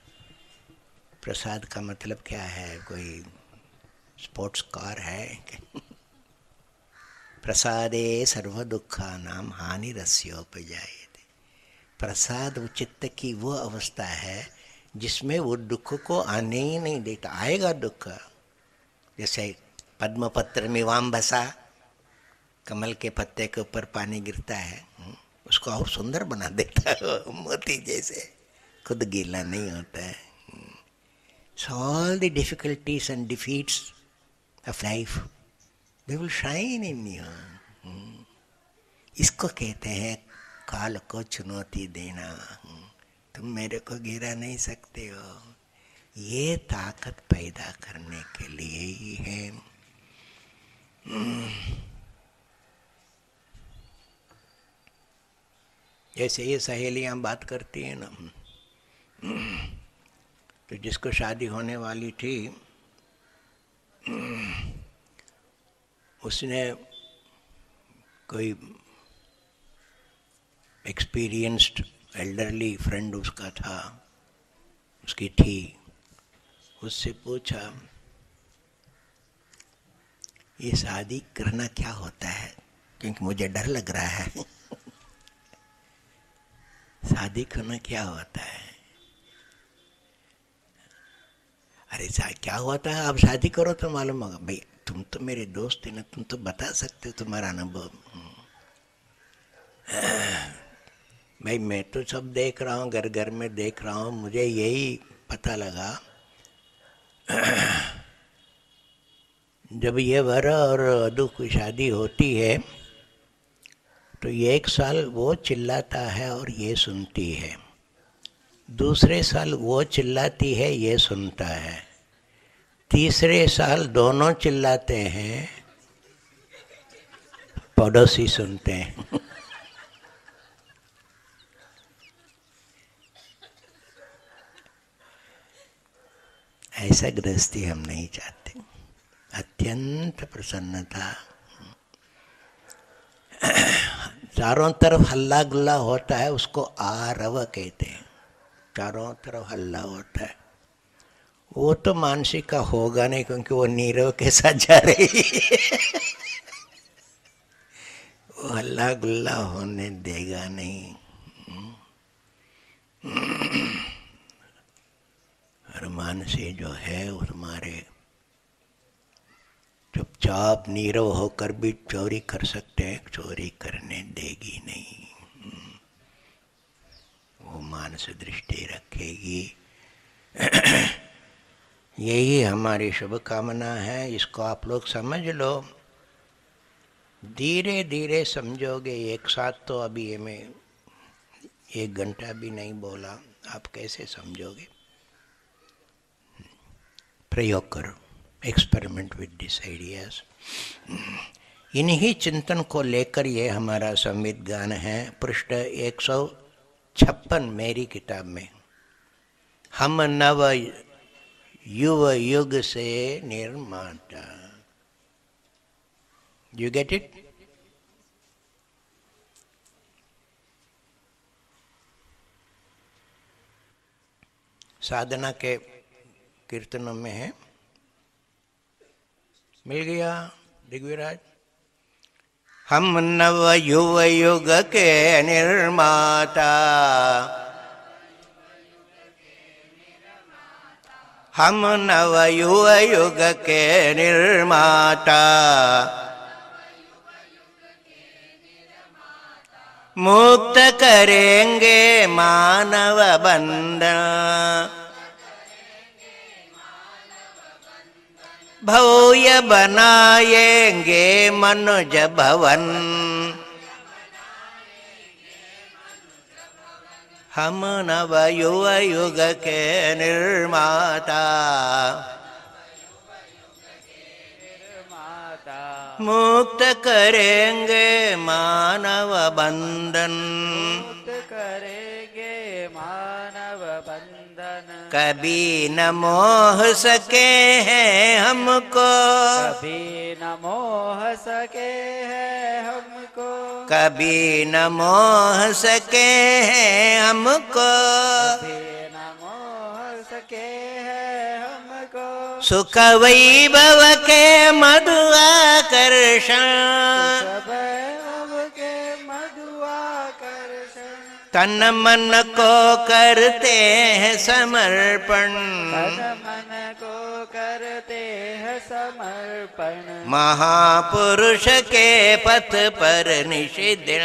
प्रसाद का मतलब क्या है? कोई स्पोर्ट्स कार है? प्रसादे सर्व दुखानां हानिरस्योपजायते। प्रसाद वो चित्त की वो अवस्था है जिसमें वो दुख को आने ही नहीं देता। आएगा दुख, जैसे पद्म पत्र में वामभसा, कमल के पत्ते के ऊपर पानी गिरता है, उसको और सुंदर बना देता है, मोती जैसे, खुद गीला नहीं होता है। So all the difficulties and defeats of life, they will shine in you. इसको कहते हैं काल को चुनौती देना। तुम मेरे को गिरा नहीं सकते हो। ये ताकत पैदा करने के लिए ही है। जैसे ये सहेलियां बात करती हैं ना, तो जिसको शादी होने वाली थी उसने कोई एक्सपीरियंस्ड एल्डरली फ्रेंड उसका था, उसकी थी, उससे पूछा ये शादी करना क्या होता है, क्योंकि मुझे डर लग रहा है। शादी करना क्या होता है? अरे क्या होता है, आप शादी करो तो मालूम होगा। भाई तुम तो मेरे दोस्त है ना, तुम तो बता सकते हो तुम्हारा अनुभव। भाई मैं तो सब देख रहा हूँ, घर घर में देख रहा हूँ, मुझे यही पता लगा जब ये वर और वधू की शादी होती है तो एक साल वो चिल्लाता है और ये सुनती है, दूसरे साल वो चिल्लाती है, ये सुनता है, तीसरे साल दोनों चिल्लाते हैं, पड़ोसी सुनते हैं। ऐसा गृहस्थी हम नहीं चाहते। अत्यंत प्रसन्नता, चारों तरफ हल्ला गुल्ला होता है, उसको आरव कहते हैं। चारों तरफ हल्ला होता है, वो तो मानसिक का होगा नहीं, क्योंकि वो नीरव के साथ जा रही है। वो हल्ला गुल्ला होने देगा नहीं। और मानसी जो है वो तुम्हारे चुपचाप नीरव होकर भी चोरी कर सकते हैं, चोरी करने देगी नहीं। वो मानस दृष्टि रखेगी। यही हमारी शुभकामना है। इसको आप लोग समझ लो, धीरे धीरे समझोगे। एक साथ तो अभी ये मैं 1 घंटा भी नहीं बोला, आप कैसे समझोगे? प्रयोग करो, एक्सपेरिमेंट विद दिस आइडियाज। इन्हीं चिंतन को लेकर ये हमारा संवित गान है, पृष्ठ 156 मेरी किताब में। हम नव युव युग से निर्माता। You get it? साधना के कीर्तनों में है। मिल गया दिग्विराज? हम नव युव युग के निर्माता, हम नव युव युग के निर्माता, मुक्त करेंगे मानव बंधन, भव्य बनाएंगे मनुज भवन, हम नव युव युग के निर्माता, मुक्त करेंगे मानव बंधन, मुक्त करेंगे मानव बंधन। कभी न मोह सके हैं हमको, कभी न मोह सके हैं हमको, कभी न मोह सके हैं हमको, कभी न मोह सके हैं हमको। सुख वैभव के मधु आकर्षण, वैभव के मधुआकर्षण। तन मन को करते हैं समर्पण, तन मन को करते हैं समर्पण। महापुरुष के पथ पर निषिदिन,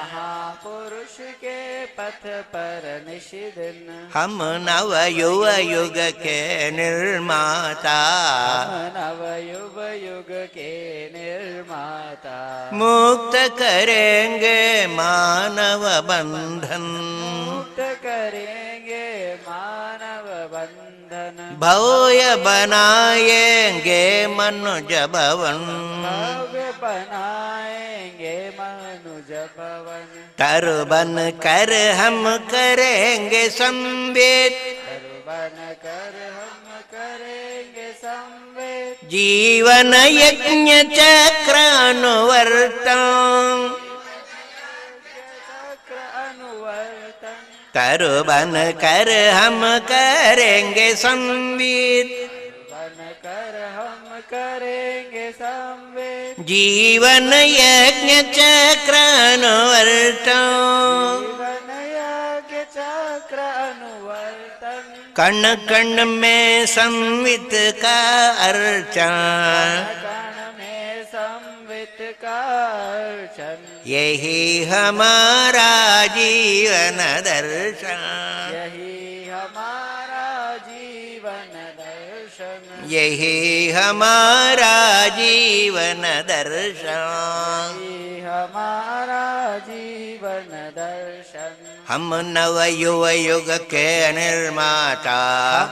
महापुरुष के पथ पर निषिदिन। हम नव युव युग के निर्माता, हम नव युग युग के निर्माता। मुक्त करेंगे मानव बंधन, मुक्त करेंगे मानव बंधन। भव्य बनाएंगे मनुज भवन, भव्य बनाएंगे मनुज भवन। तरबन कर हम करेंगे संवेद, बन कर हम करेंगे संवेद। जीवन यज्ञ चक्र अनुवर्तन, चक्र अनुवर्तन। तरबन कर हम करेंगे संवेद, बन कर हम करेंगे संवेद। जीवन यज्ञ चक्र अनुवर्तन, जीवन यज्ञ चक्र अनुवर्तन। कण कण में संवित का अर्चन, कण में संवित का अर्चन। यही हमारा जीवन दर्शन, यही हमारा जीवन दर्शन। यही हमारा जीवन दर्शन, यही हमारा जीवन दर्शन। हम नव युव युग के निर्माता,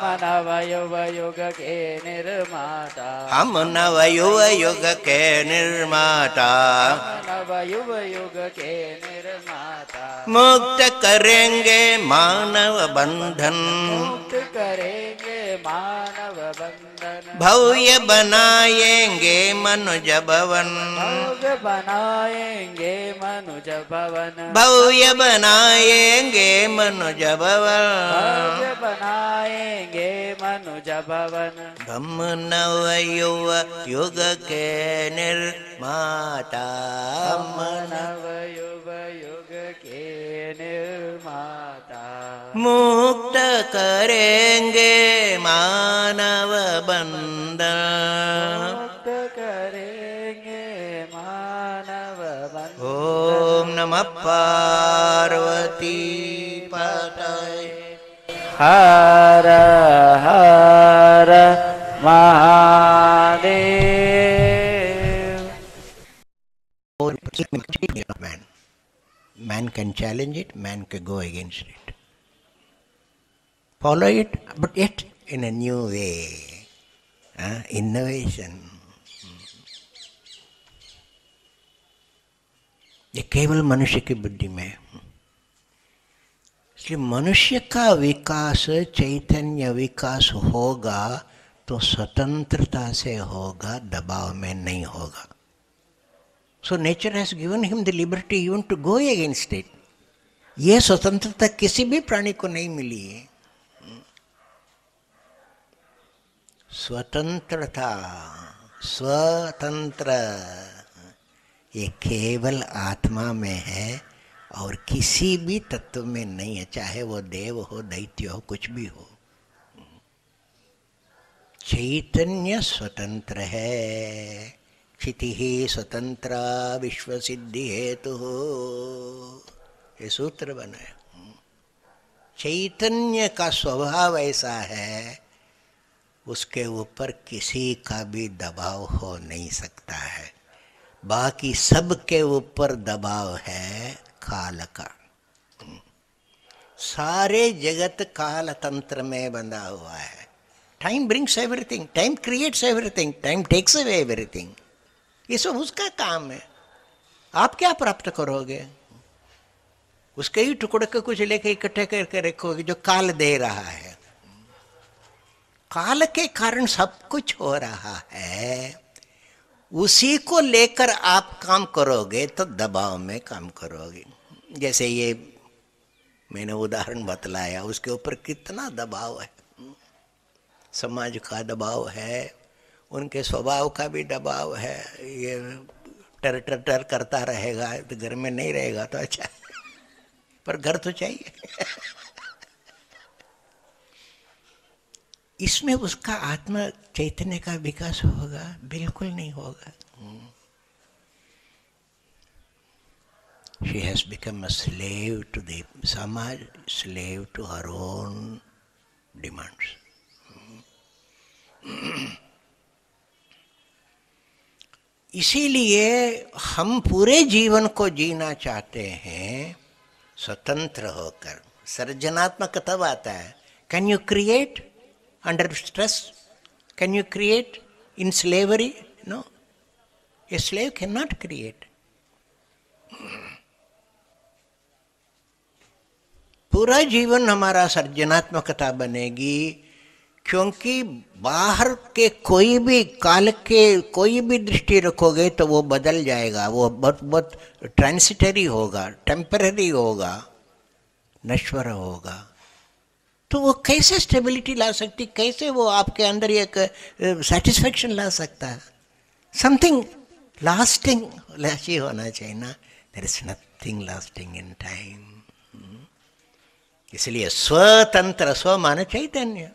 हम नव युव युग के निर्माता। हम नव युव युग के निर्माता, हम नव युव युग के निर्माता। मुक्त करेंगे मानव बंधन, मुक्त करेंगे मानव बंधन। भव्य बनाएंगे मनुज भवन, भव्य बनाएंगे मनुज भवन। भव्य बनाएंगे मनुज भवन, भव्य बनाएंगे मनुज भवन। हम नव युव युग के निर्माता, हम नव युव युग के निर्माता। मुक्त करेंगे मानव बंधन, मुक्त करेंगे मानव बंधन। ओम नमः पार्वती पतये। हर हर Mahadev. Man can challenge it, man can go against it. Follow it, but yet in a new way. Innovation. ये केवल मनुष्य की बुद्धि में है। इसलिए मनुष्य का विकास, चैतन्य विकास होगा तो स्वतंत्रता से होगा, दबाव में नहीं होगा। So nature has given him the liberty even to go against it. ये स्वतंत्रता किसी भी प्राणी को नहीं मिली है। स्वतंत्रता, स्वतंत्र, ये केवल आत्मा में है और किसी भी तत्व में नहीं है, चाहे वो देव हो, दैत्य हो, कुछ भी हो। चैतन्य स्वतंत्र है। क्षितिः स्वतंत्रा विश्व सिद्धि हेतु हो, ये सूत्र बनाया। चैतन्य का स्वभाव ऐसा है, उसके ऊपर किसी का भी दबाव हो नहीं सकता है। बाकी सब के ऊपर दबाव है काल का। सारे जगत काल तंत्र में बंधा हुआ है। Time brings everything, time creates everything, time takes away everything. ये सब उसका काम है। आप क्या प्राप्त करोगे? उसके ही टुकड़े को कुछ लेके इकट्ठे करके रखोगे जो काल दे रहा है। काल के कारण सब कुछ हो रहा है, उसी को लेकर आप काम करोगे तो दबाव में काम करोगे। जैसे ये मैंने उदाहरण बतलाया, उसके ऊपर कितना दबाव है। समाज का दबाव है, उनके स्वभाव का भी दबाव है। ये टर टर टर करता रहेगा तो घर में नहीं रहेगा तो अच्छा, पर घर तो चाहिए। इसमें उसका आत्मा चैतन्य का विकास होगा? बिल्कुल नहीं होगा। She has become a slave to the samaj, slave to her own demands. इसीलिए हम पूरे जीवन को जीना चाहते हैं स्वतंत्र होकर। सृजनात्मक तब आता है, can you create under stress? Can you create in slavery? No, a slave can not create. पूरा जीवन हमारा सृजनात्मकता बनेगी, क्योंकि बाहर के कोई भी काल के कोई भी दृष्टि रखोगे तो वो बदल जाएगा, वो बहुत बहुत ट्रांसिटरी होगा, टेम्पररी होगा, नश्वर होगा। तो वो कैसे स्टेबिलिटी ला सकती, कैसे वो आपके अंदर एक सेटिस्फेक्शन ला सकता है? समथिंग लास्टिंग ही होना चाहिए ना। There is nothing lasting in time. इसलिए स्वतंत्र, स्व माने चैतन्य,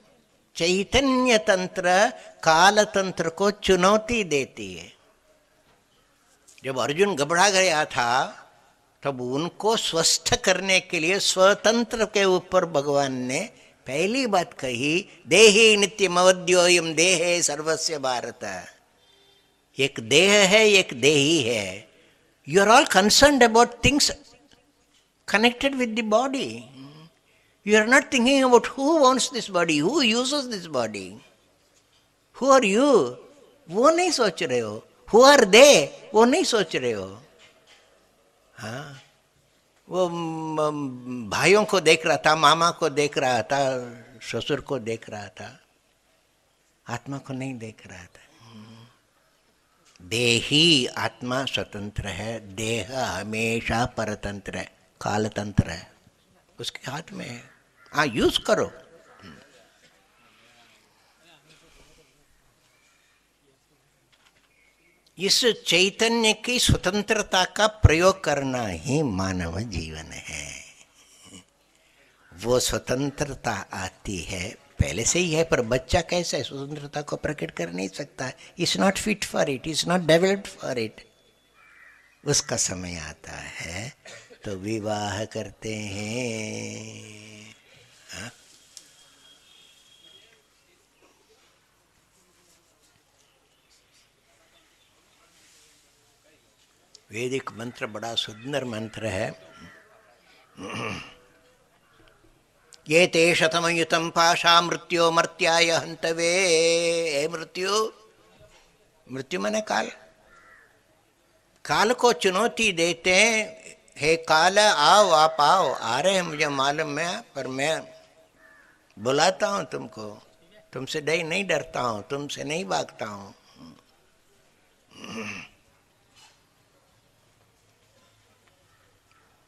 चैतन्य तंत्र काल तंत्र को चुनौती देती है। जब अर्जुन घबरा गया था तब उनको स्वस्थ करने के लिए स्वतंत्र के ऊपर भगवान ने पहली बात कही, देहि नित्यमवद्योयम देहे सर्वस्य भारत। एक देह है, एक देही है। You are all concerned about things connected with the body. You are not thinking about who owns this body, who uses this body. Who are you? वो नहीं सोच रहे हो। Who are they? वो नहीं सोच रहे हो। हाँ, वो भाइयों को देख रहा था, मामा को देख रहा था, ससुर को देख रहा था, आत्मा को नहीं देख रहा था। देही आत्मा स्वतंत्र है, देह हमेशा परतंत्र है, कालतंत्र है, उसके हाथ में है। हाँ, यूज करो। इस चैतन्य की स्वतंत्रता का प्रयोग करना ही मानव जीवन है। वो स्वतंत्रता आती है, पहले से ही है, पर बच्चा कैसे स्वतंत्रता को प्रकट कर नहीं सकता। Is not fit for it, is not developed for it. उसका समय आता है तो विवाह करते हैं। हाँ? वैदिक मंत्र बड़ा सुंदर मंत्र है। ये ते शतमयुतं पाशा मृत्यो मर्त्याय हंतवे। हे मृत्यु, मृत्यु माने काल, काल को चुनौती देते हैं। हे काल आओ, आप आओ। आ रहे हैं, मुझे मालूम है, पर मैं बुलाता हूँ तुमको। तुमसे नहीं डरता हूँ, तुमसे नहीं भागता हूँ।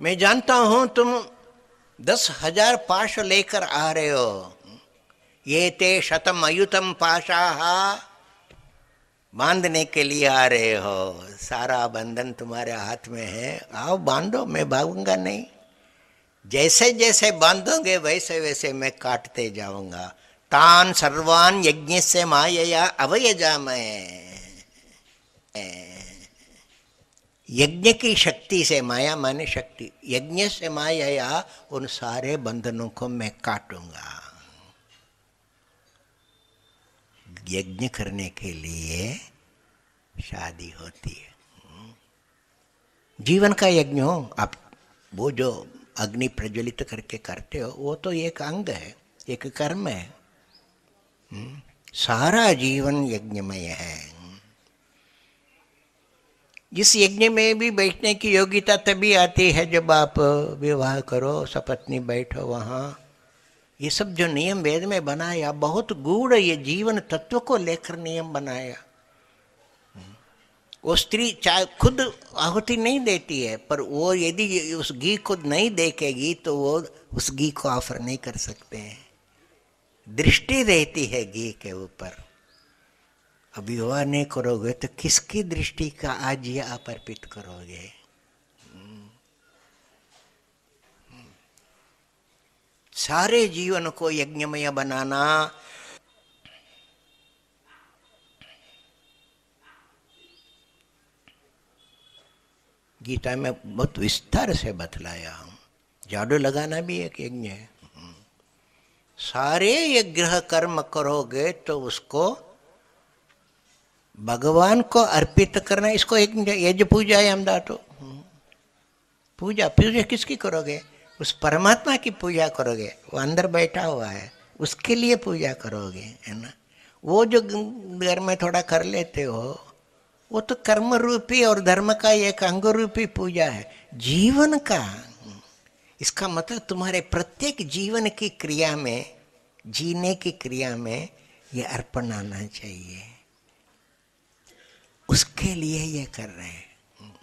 मैं जानता हूँ तुम 10,000 पाश लेकर आ रहे हो। ये ते शतम अयुतम पाशाहा, बांधने के लिए आ रहे हो। सारा बंधन तुम्हारे हाथ में है, आओ बांधो, मैं भागूंगा नहीं। जैसे जैसे बांधोगे वैसे वैसे मैं काटते जाऊंगा। तान सर्वान यज्ञ से मायया अवयजामहे। यज्ञ की शक्ति से, माया माने शक्ति, यज्ञ से माया उन सारे बंधनों को मैं काटूंगा। यज्ञ करने के लिए शादी होती है। जीवन का यज्ञ हो, आप वो जो अग्नि प्रज्वलित करके करते हो, वो तो एक अंग है, एक कर्म है। सारा जीवन यज्ञमय है। इस यज्ञ में भी बैठने की योग्यता तभी आती है जब आप विवाह करो, सपत्नी बैठो वहाँ। ये सब जो नियम वेद में बनाया बहुत गूढ़, ये जीवन तत्व को लेकर नियम बनाया। वो स्त्री चाहे खुद आहुति नहीं देती है, पर वो यदि उस घी को नहीं देखेगी तो वो उस घी को ऑफर नहीं कर सकते हैं। दृष्टि रहती है घी के ऊपर। अब विवाह नहीं करोगे तो किसकी दृष्टि का आज ये आप अर्पित करोगे? सारे जीवन को यज्ञमय बनाना, गीता में बहुत विस्तार से बतलाया हूँ। झाड़ू लगाना भी एक यज्ञ है। सारे यज्ञ कर्म करोगे तो उसको भगवान को अर्पित करना, इसको एक यज्ञ पूजा है। हम तो पूजा किसकी करोगे? उस परमात्मा की पूजा करोगे, वो अंदर बैठा हुआ है, उसके लिए पूजा करोगे, है ना। वो जो घर में थोड़ा कर लेते हो वो तो कर्म रूपी और धर्म का एक अंग रूपी पूजा है, जीवन का। इसका मतलब तुम्हारे प्रत्येक जीवन की क्रिया में, जीने की क्रिया में ये अर्पण आना चाहिए। उसके लिए ये कर रहे हैं।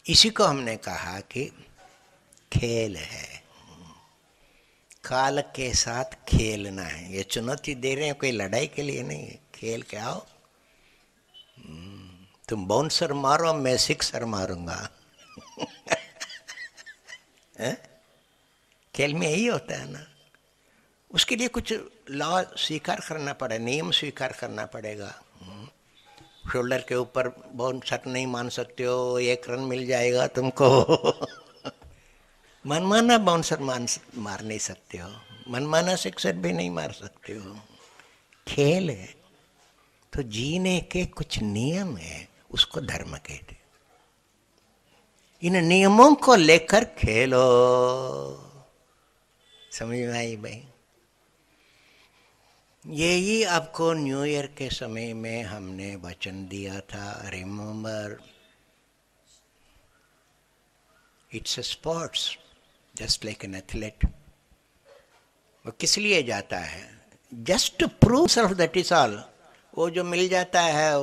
इसी को हमने कहा कि खेल है, काल के साथ खेलना है। ये चुनौती दे रहे हैं, कोई लड़ाई के लिए नहीं है। खेल के आओ, तुम बाउंसर मारो, मैं सिक्सर मारूंगा। खेल में यही होता है ना। उसके लिए कुछ लॉ स्वीकार करना पड़ेगा, नियम स्वीकार करना पड़ेगा। शोल्डर के ऊपर बाउंसर नहीं मान सकते हो, 1 रन मिल जाएगा तुमको। मनमाना बाउंसर मार नहीं सकते हो, मनमाना सिक्सर भी नहीं मार सकते हो। खेल है तो जीने के कुछ नियम है, उसको धर्म कहते। इन नियमों को लेकर खेलो। समझ में आई भाई? यही आपको न्यू ईयर के समय में हमने वचन दिया था। Remember, it's a sports just like an athlete. वो किस लिए जाता है? Just to prove self, that is all. वो जो मिल जाता है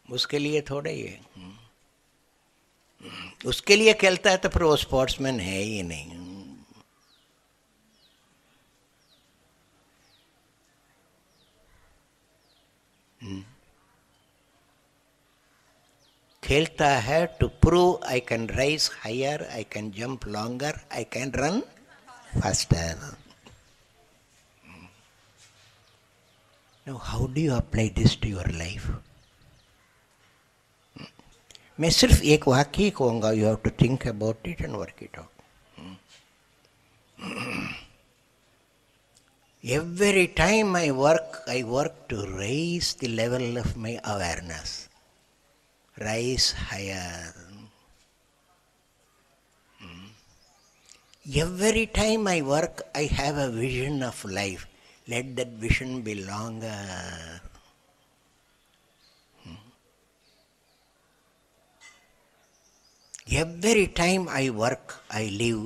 उसके लिए थोड़े ही है। उसके लिए खेलता है तो फिर वो स्पोर्ट्समैन है ही नहीं। खेलता है to prove I can rise higher, I can jump longer, I can run faster. Now, how do you apply this to your life? मैं सिर्फ एक वाक्य ही कहूँगा, you have to think about it and work it out. Every time I work to raise the level of my awareness, rise higher. Every time I work, I have a vision of life. Let that vision be longer. Every time I work, I live,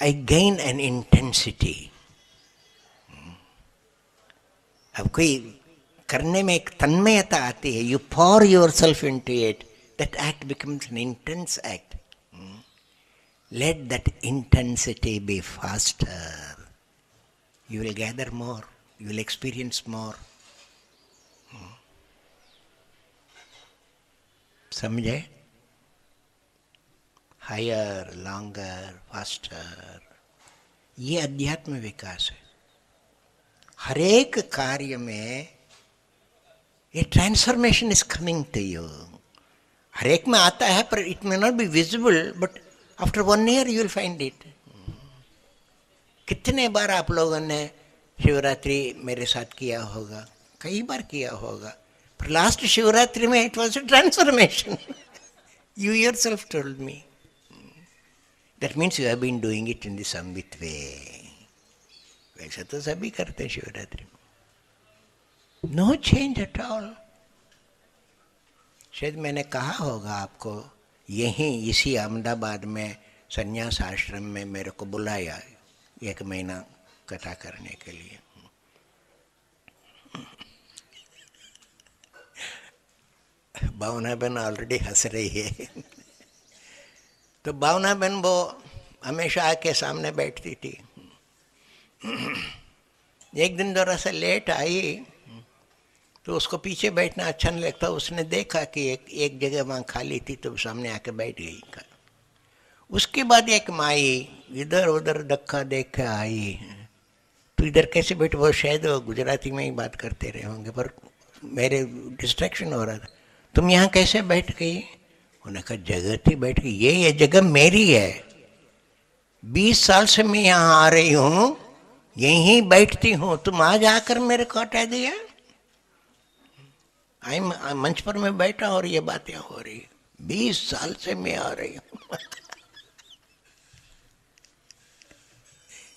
I gain an intensity. अब कोई करने में एक तन्मयता आती है. You pour yourself into it. That act becomes an intense act. Let that intensity be faster. You will gather more. You will experience more. समझे? Higher, longer, faster. ये अध्यात्म विकास है. हर एक कार्य में ये transformation is coming to you. हर एक में आता है, पर it may not be visible, but after 1 year you will find it. कितने बार आप लोगों ने शिवरात्रि मेरे साथ किया होगा? कई बार किया होगा. पर लास्ट शिवरात्रि में it was a transformation. You yourself told me. That means you have been doing it in the Samvit way. वैसे तो सभी करते हैं शिवरात्रि में. No change at all. शायद मैंने कहा होगा आपको, यहीं इसी अहमदाबाद में संन्यास आश्रम में मेरे को बुलाया 1 महीना कथा करने के लिए. भावना बहन ऑलरेडी हंस रही है. तो भावना बहन वो हमेशा आके सामने बैठती थी. एक दिन जरा सा लेट आई तो उसको पीछे बैठना अच्छा नहीं लगता. उसने देखा कि एक जगह वहाँ खाली थी तो सामने आके बैठ गई. उसके बाद एक माई इधर उधर धक्का देख के आई. तो इधर कैसे बैठ, वो शायद गुजराती में ही बात करते रहे होंगे पर मेरे डिस्ट्रैक्शन हो रहा था. तुम यहाँ कैसे बैठ गई? उन्होंने कहा जगह थी बैठ गई. ये जगह मेरी है. 20 साल से मैं यहाँ आ रही हूँ, यहीं बैठती हूँ. तुम आज आकर मेरे को हटा दिया. मंच पर मैं बैठा और ये बातें हो रही. 20 साल से मैं आ रही हूँ.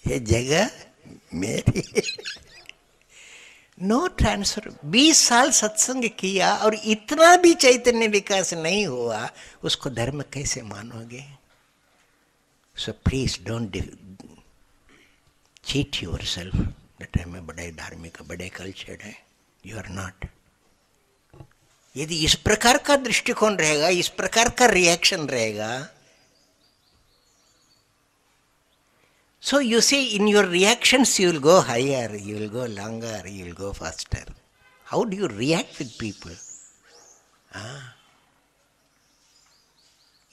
ये जगह मेरी. No transfer. 20 साल सत्संग किया और इतना भी चैतन्य विकास नहीं हुआ, उसको धर्म कैसे मानोगे? So please don't cheat yourself that मैं बड़े धार्मिक बड़े कल्चर्ड है. You are not. यदि इस प्रकार का दृष्टिकोण रहेगा, इस प्रकार का रिएक्शन रहेगा, so you see in your reactions you will go higher, you will go longer, you will go faster. How do you react with people?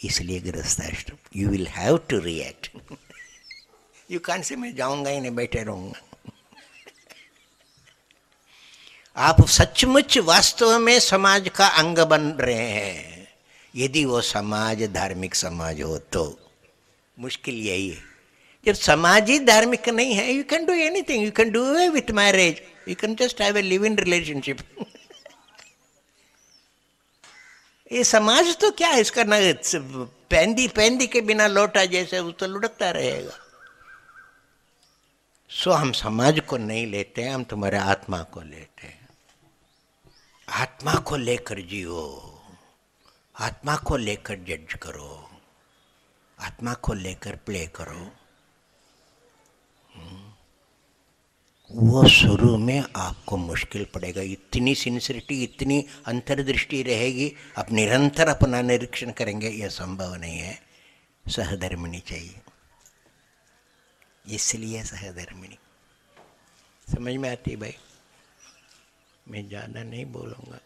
इसलिए गृहस्थाश्रम, you will have to react. You can't say मैं जाऊंगा ही नहीं, बैठे रहूंगा. आप सचमुच वास्तव में समाज का अंग बन रहे हैं. यदि वो समाज धार्मिक समाज हो तो. मुश्किल यही है. जब समाज ही धार्मिक नहीं है, you can do anything. You can do away with marriage. You can just have a live in relationship. ये समाज तो क्या है, इसका ना पैंदी के बिना लोटा जैसे वो तो लुढ़कता रहेगा. सो हम समाज को नहीं लेते हैं, हम तुम्हारे आत्मा को लेते हैं. आत्मा को लेकर जियो, आत्मा को लेकर जज करो, आत्मा को लेकर प्ले करो. वो शुरू में आपको मुश्किल पड़ेगा. इतनी सिंसियरिटी, इतनी अंतर्दृष्टि रहेगी, आप निरंतर अपना निरीक्षण करेंगे, यह संभव नहीं है. सहधर्मिणी चाहिए. इसलिए सहधर्मिणी. समझ में आती भाई? मैं ज़्यादा नहीं बोलूँगा,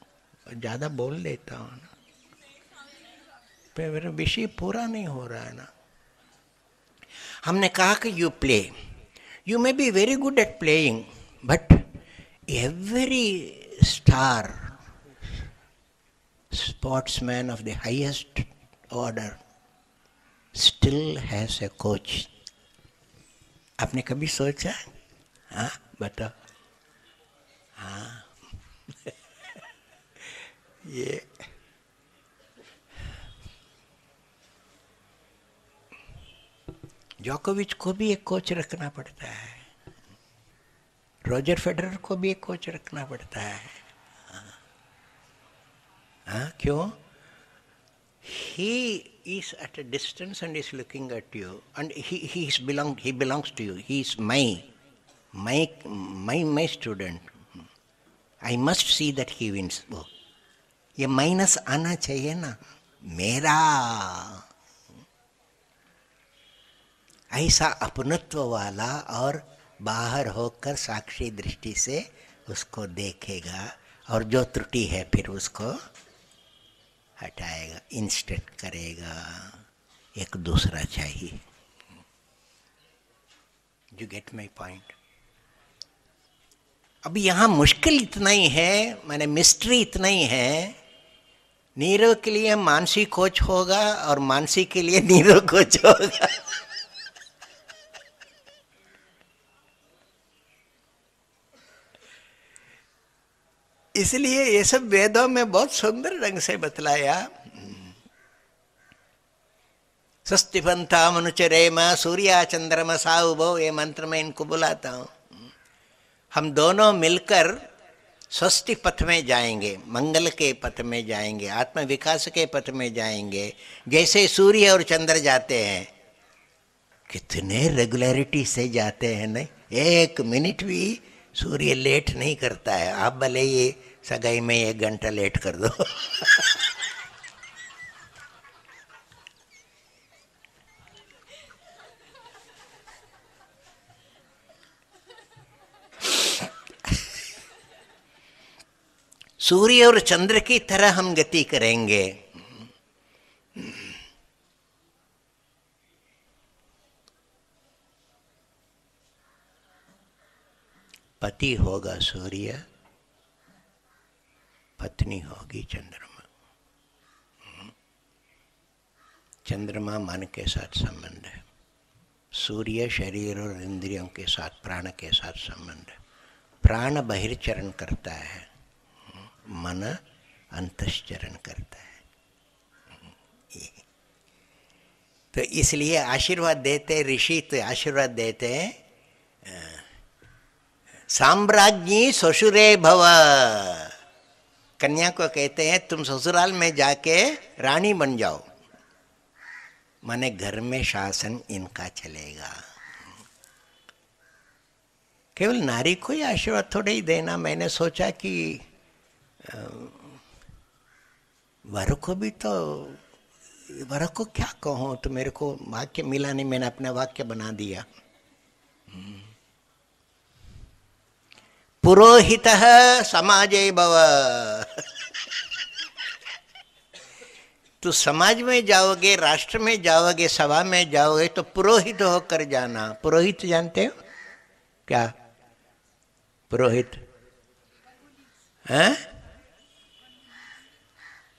ज़्यादा बोल देता हूँ ना, पर मेरा विषय पूरा नहीं हो रहा है ना. हमने कहा कि you play. You may be very good at playing, but every star, sportsman of the highest order, still has a coach. आपने कभी सोचा? हाँ बताओ. हाँ. ये जोकोविच को भी एक कोच रखना पड़ता है. रॉजर फेडरर को भी एक कोच रखना पड़ता है. हाँ क्यों? He is at a distance and is looking at you, and he belongs to you. He is my student. I must see that he wins. वो ये माइनस आना चाहिए ना, मेरा. ऐसा अपनत्व वाला और बाहर होकर साक्षी दृष्टि से उसको देखेगा और जो त्रुटि है फिर उसको हटाएगा, इंस्टेट करेगा. एक दूसरा चाहिए. You get my point? अब यहाँ मुश्किल इतना ही है, माने मिस्ट्री इतना ही है. नीरव के लिए मानसी कोच होगा और मानसी के लिए नीरव कोच होगा. इसलिए ये सब वेदों में बहुत सुंदर ढंग से बतलाया. स्वस्ति पंथा मनुचरे माँ सूर्या चंद्रमा साउबो, ये मंत्र में इनको बुलाता हूँ। हम दोनों मिलकर स्वस्ति पथ में जाएंगे, मंगल के पथ में जाएंगे, आत्म विकास के पथ में जाएंगे। जैसे सूर्य और चंद्र जाते हैं, कितने रेगुलरिटी से जाते हैं, नहीं? एक मिनट भी सूर्य लेट नहीं करता है। आप भले ये सगाई में 1 घंटा लेट कर दो। सूर्य और चंद्र की तरह हम गति करेंगे। पति होगा सूर्य, पत्नी होगी चंद्रमा। चंद्रमा मन के साथ संबंध है, सूर्य शरीर और इंद्रियों के साथ, प्राण के साथ संबंध है। प्राण बहिर्चरण करता है, मन अंतश्चरण करता है। तो इसलिए आशीर्वाद देते ऋषि, तो आशीर्वाद देते हैं, साम्राज्ञी ससुरे भव। कन्या को कहते हैं तुम ससुराल में जाके रानी बन जाओ, माने घर में शासन इनका चलेगा। केवल नारी को ही आशीर्वाद थोड़े ही देना। मैंने सोचा कि वर को भी, तो वर को क्या कहूँ, तो मेरे को वाक्य मिला नहीं, मैंने अपना वाक्य बना दिया। पुरोहितः समाजे भव। तो समाज में जाओगे, राष्ट्र में जाओगे, सभा में जाओगे तो पुरोहित होकर जाना। पुरोहित जानते हो क्या? पुरोहित हैं?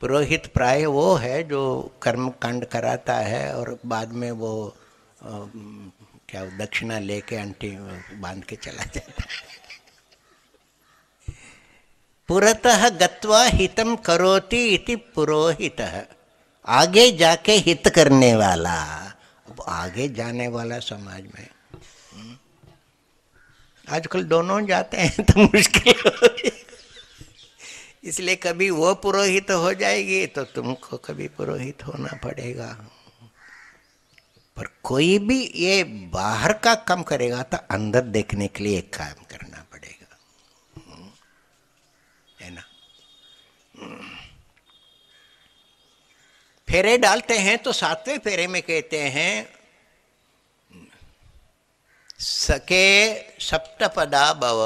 पुरोहित प्राय वो है जो कर्म कांड कराता है और बाद में वो क्या दक्षिणा लेके अंटी बांध के चला जाता है। पुरतः गत्वा हितम करोति इति पुरोहितः, आगे जाके हित करने वाला। अब आगे जाने वाला समाज में आजकल दोनों जाते हैं तो मुश्किल हो रही। इसलिए कभी वो पुरोहित हो जाएगी तो तुमको कभी पुरोहित होना पड़ेगा। पर कोई भी ये बाहर का काम करेगा तो अंदर देखने के लिए एक काम करना पड़ेगा, है ना? फेरे डालते हैं तो 7वें फेरे में कहते हैं सके सप्तपदा भव।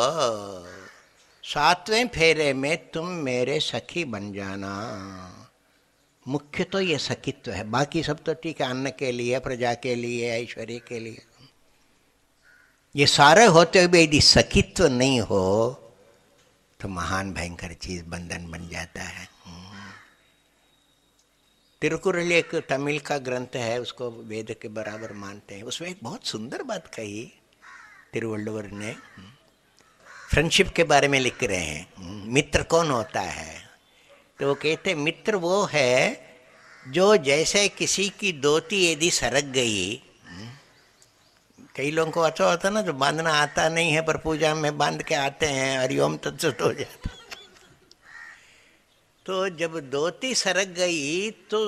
7वें फेरे में तुम मेरे सखी बन जाना। मुख्य तो ये सखित्व है, बाकी सब तो ठीक है, अन्न के लिए, प्रजा के लिए, ऐश्वर्य के लिए, ये सारे होते हुए यदि सखित्व नहीं हो तो महान भयंकर चीज बंधन बन जाता है। तिरुकुरल एक तमिल का ग्रंथ है, उसको वेद के बराबर मानते हैं। उसमें एक बहुत सुंदर बात कही तिरुवल्लुवर ने, फ्रेंडशिप के बारे में लिख रहे हैं। मित्र कौन होता है? तो वो कहते मित्र वो है जो जैसे किसी की धोती यदि सरक गई, कई लोगों को अच्छा होता ना जो बांधना आता नहीं है पर पूजा में बांध के आते हैं, हरिओम तत्सत हो जाता। तो जब धोती सरक गई तो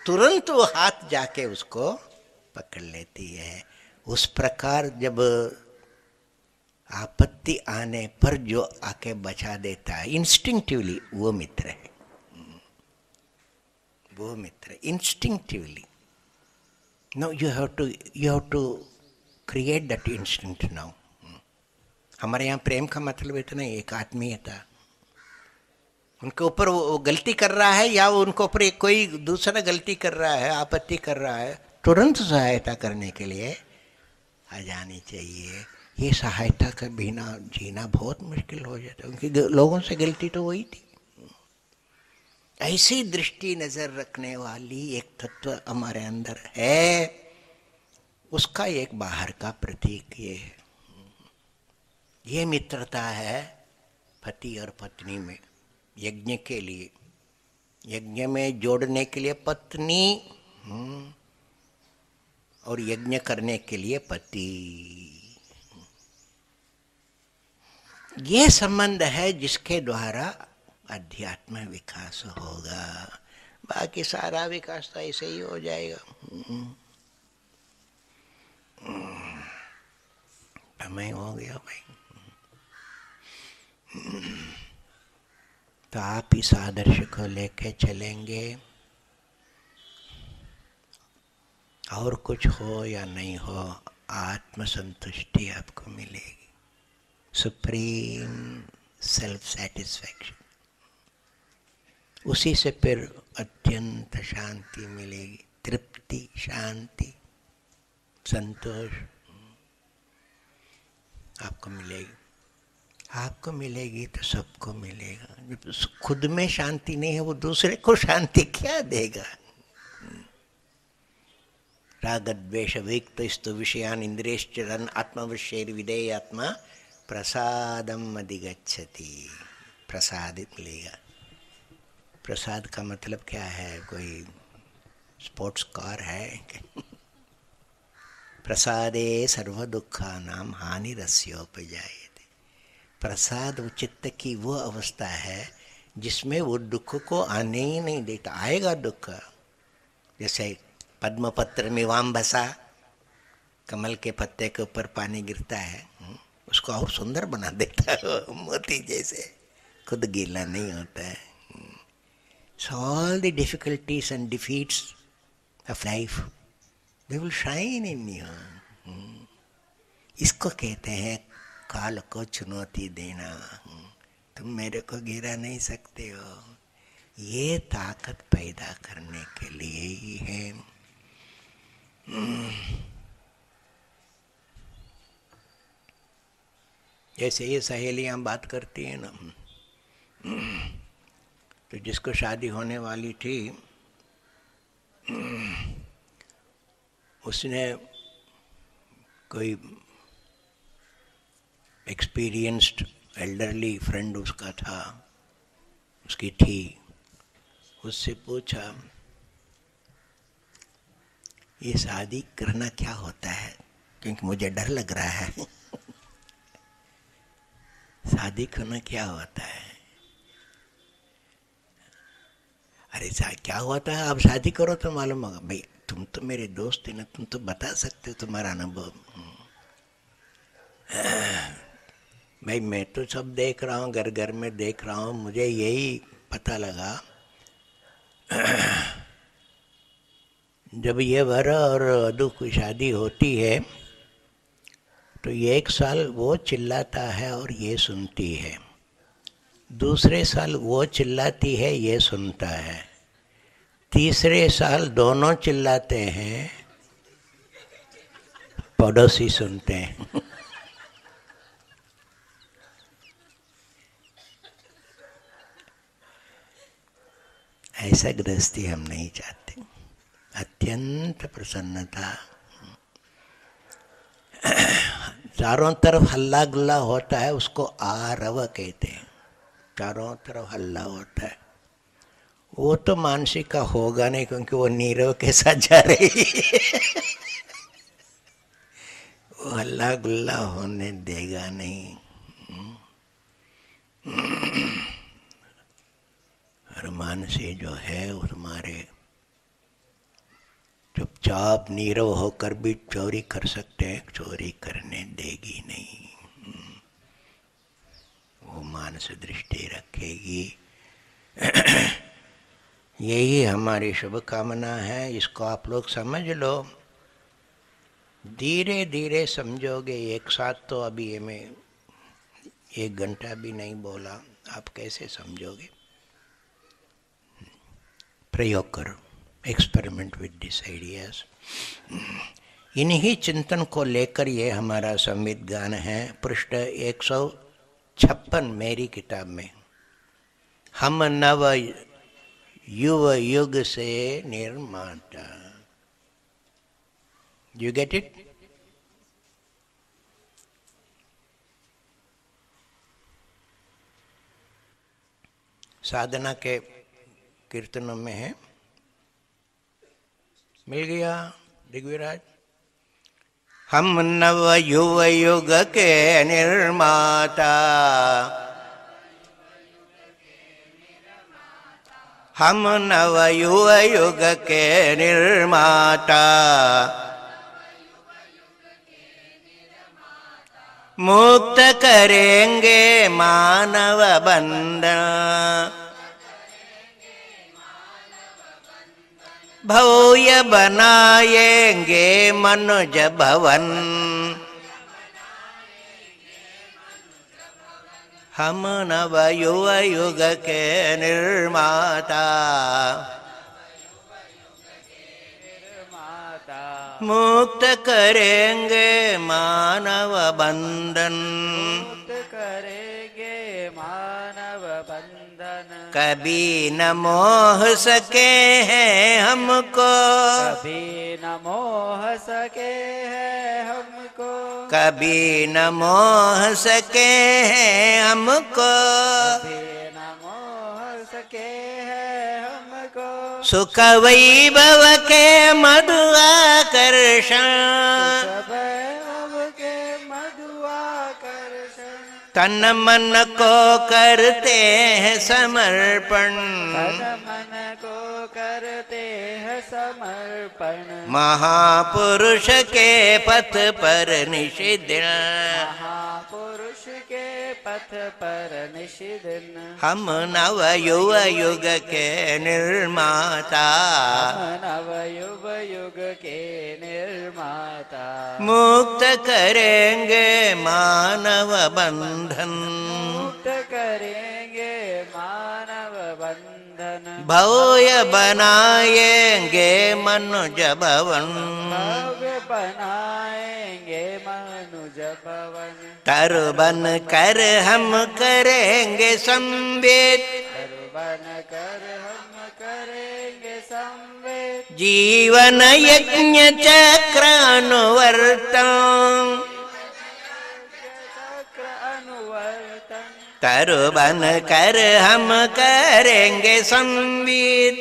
तुरंत वो हाथ जाके उसको पकड़ लेती है। उस प्रकार जब आपत्ति आने पर जो आके बचा देता है इंस्टिंक्टिवली, वो मित्र है। वो मित्र instinctively. No you have to create that instinct now. हमारे यहाँ प्रेम का मतलब इतना ही, एक आत्मीयता। उनके ऊपर वो गलती कर रहा है या वो उनके ऊपर कोई दूसरा गलती कर रहा है, आपत्ति कर रहा है, तुरंत सहायता करने के लिए आ जानी चाहिए। ये सहायता का बिना जीना बहुत मुश्किल हो जाता है, उनकी लोगों से गलती तो वही थी। ऐसी दृष्टि नजर रखने वाली एक तत्व हमारे अंदर है, उसका एक बाहर का प्रतीक ये है। ये मित्रता है पति और पत्नी में। यज्ञ के लिए, यज्ञ में जोड़ने के लिए पत्नी और यज्ञ करने के लिए पति। ये संबंध है जिसके द्वारा अध्यात्म विकास होगा। बाकी सारा विकास तो ऐसे ही हो जाएगा। समय हो गया भाई। तो आप इस आदर्श को लेके चलेंगे, और कुछ हो या नहीं हो, आत्म संतुष्टि आपको मिलेगी, सुप्रीम सेल्फ सेटिस्फैक्शन। उसी से फिर अत्यंत शांति मिलेगी, तृप्ति, शांति, संतोष आपको मिलेगी। आपको मिलेगी तो सबको मिलेगा। जब खुद में शांति नहीं है, वो दूसरे को शांति क्या देगा? राग द्वेष विक्त स्तु विषयान इंद्रियश्चरन् आत्मवश्यैर् विधेयात्मा प्रसादम अधिगच्छति। प्रसाद मिलेगा। प्रसाद का मतलब क्या है? कोई स्पोर्ट्स कार है? प्रसादे सर्व दुखानां हानिरस्योपजायते। प्रसाद चित्त की वो अवस्था है जिसमें वो दुख को आने ही नहीं देता। आएगा दुख, जैसे पद्म पत्र में वाम बसा, कमल के पत्ते के ऊपर पानी गिरता है, उसको और सुंदर बना देता है, मोती जैसे, खुद गीला नहीं होता है। So all the difficulties and defeats of life, they will shine in you. इसको कहते हैं काल को चुनौती देना। तुम मेरे को गिरा नहीं सकते हो। ये ताकत पैदा करने के लिए ही है। जैसे ये सहेलियां बात करती हैं ना, तो जिसको शादी होने वाली थी उसने कोई एक्सपीरियंस्ड एल्डरली फ्रेंड उसका था, उसकी थी, उससे पूछा ये शादी करना क्या होता है, क्योंकि मुझे डर लग रहा है। शादी करना क्या होता है? अरे क्या होता है, आप शादी करो तो मालूम होगा। भाई तुम तो मेरे दोस्त है ना, तुम तो बता सकते हो तुम्हारा अनुभव। भाई मैं तो सब देख रहा हूँ, घर घर में देख रहा हूँ, मुझे यही पता लगा जब ये वर और वधू की शादी होती है तो एक साल वो चिल्लाता है और ये सुनती है, दूसरे साल वो चिल्लाती है, ये सुनता है, तीसरे साल दोनों चिल्लाते हैं, पड़ोसी सुनते हैं। ऐसा गृहस्थी हम नहीं चाहते। अत्यंत प्रसन्नता, चारों तरफ हल्ला गुल्ला होता है, उसको आरव कहते हैं। चारों तरफ हल्ला होता है, वो तो मानसिक का होगा नहीं, क्योंकि वो नीरव के साथ जा रही है। वो हल्ला गुल्ला होने देगा नहीं। और मानसी जो है वो तुम्हारे चुपचाप नीरव होकर भी चोरी कर सकते हैं, चोरी करने देगी नहीं। वो मानस दृष्टि रखेगी। यही हमारी शुभकामना है। इसको आप लोग समझ लो, धीरे धीरे समझोगे। एक साथ तो अभी ये मैं 1 घंटा भी नहीं बोला, आप कैसे समझोगे? प्रयोग करो, एक्सपेरिमेंट विद दिस आइडियाज। इन्हीं चिंतन को लेकर ये हमारा संवित गान है, पृष्ठ 156 मेरी किताब में। हम नव युव युग से निर्माता। You get it? साधना के कीर्तनों में है, मिल गया दिग्विराज? हम नव युव युग के निर्माता, हम नव युव युग के निर्माता, मुक्त करेंगे मानव बंधन, भव्य बनाएंगे मनुज भवन, हम नव युव युग के निर्माता, मुक्त करेंगे मानव बंधन, मुक्त करेंगे मानव बंधन। कभी न मोह सके हैं हमको, कभी न मोह सके है हमको, कभी न मोह सके हैं हमको, कभी न मोह सके है हमको। सुख वैभव के मधु आकर्षण, सब के मधुआकर्षण। तन मन को करते हैं समर्पण, तन मन को करते हैं समर्पण। महापुरुष के पथ पर निषिद्ध, महापुरुष के पथ पर निषिद्ध। हम नव युव युग के निर्माता, हम नव युग युग के निर्माता। मुक्त करेंगे मानव बंधन, मुक्त करेंगे मानव बंधन। भव्य बनाएंगे मनुज भवन, भव्य बनाएंगे मनुज भवन। तरु बन कर हम करेंगे संवेद, बन कर हम करेंगे संवेद। जीवन यज्ञ चक्र अनुवर्तन, चक्र अनुवर्तन। तरु बन कर हम करेंगे संवेद,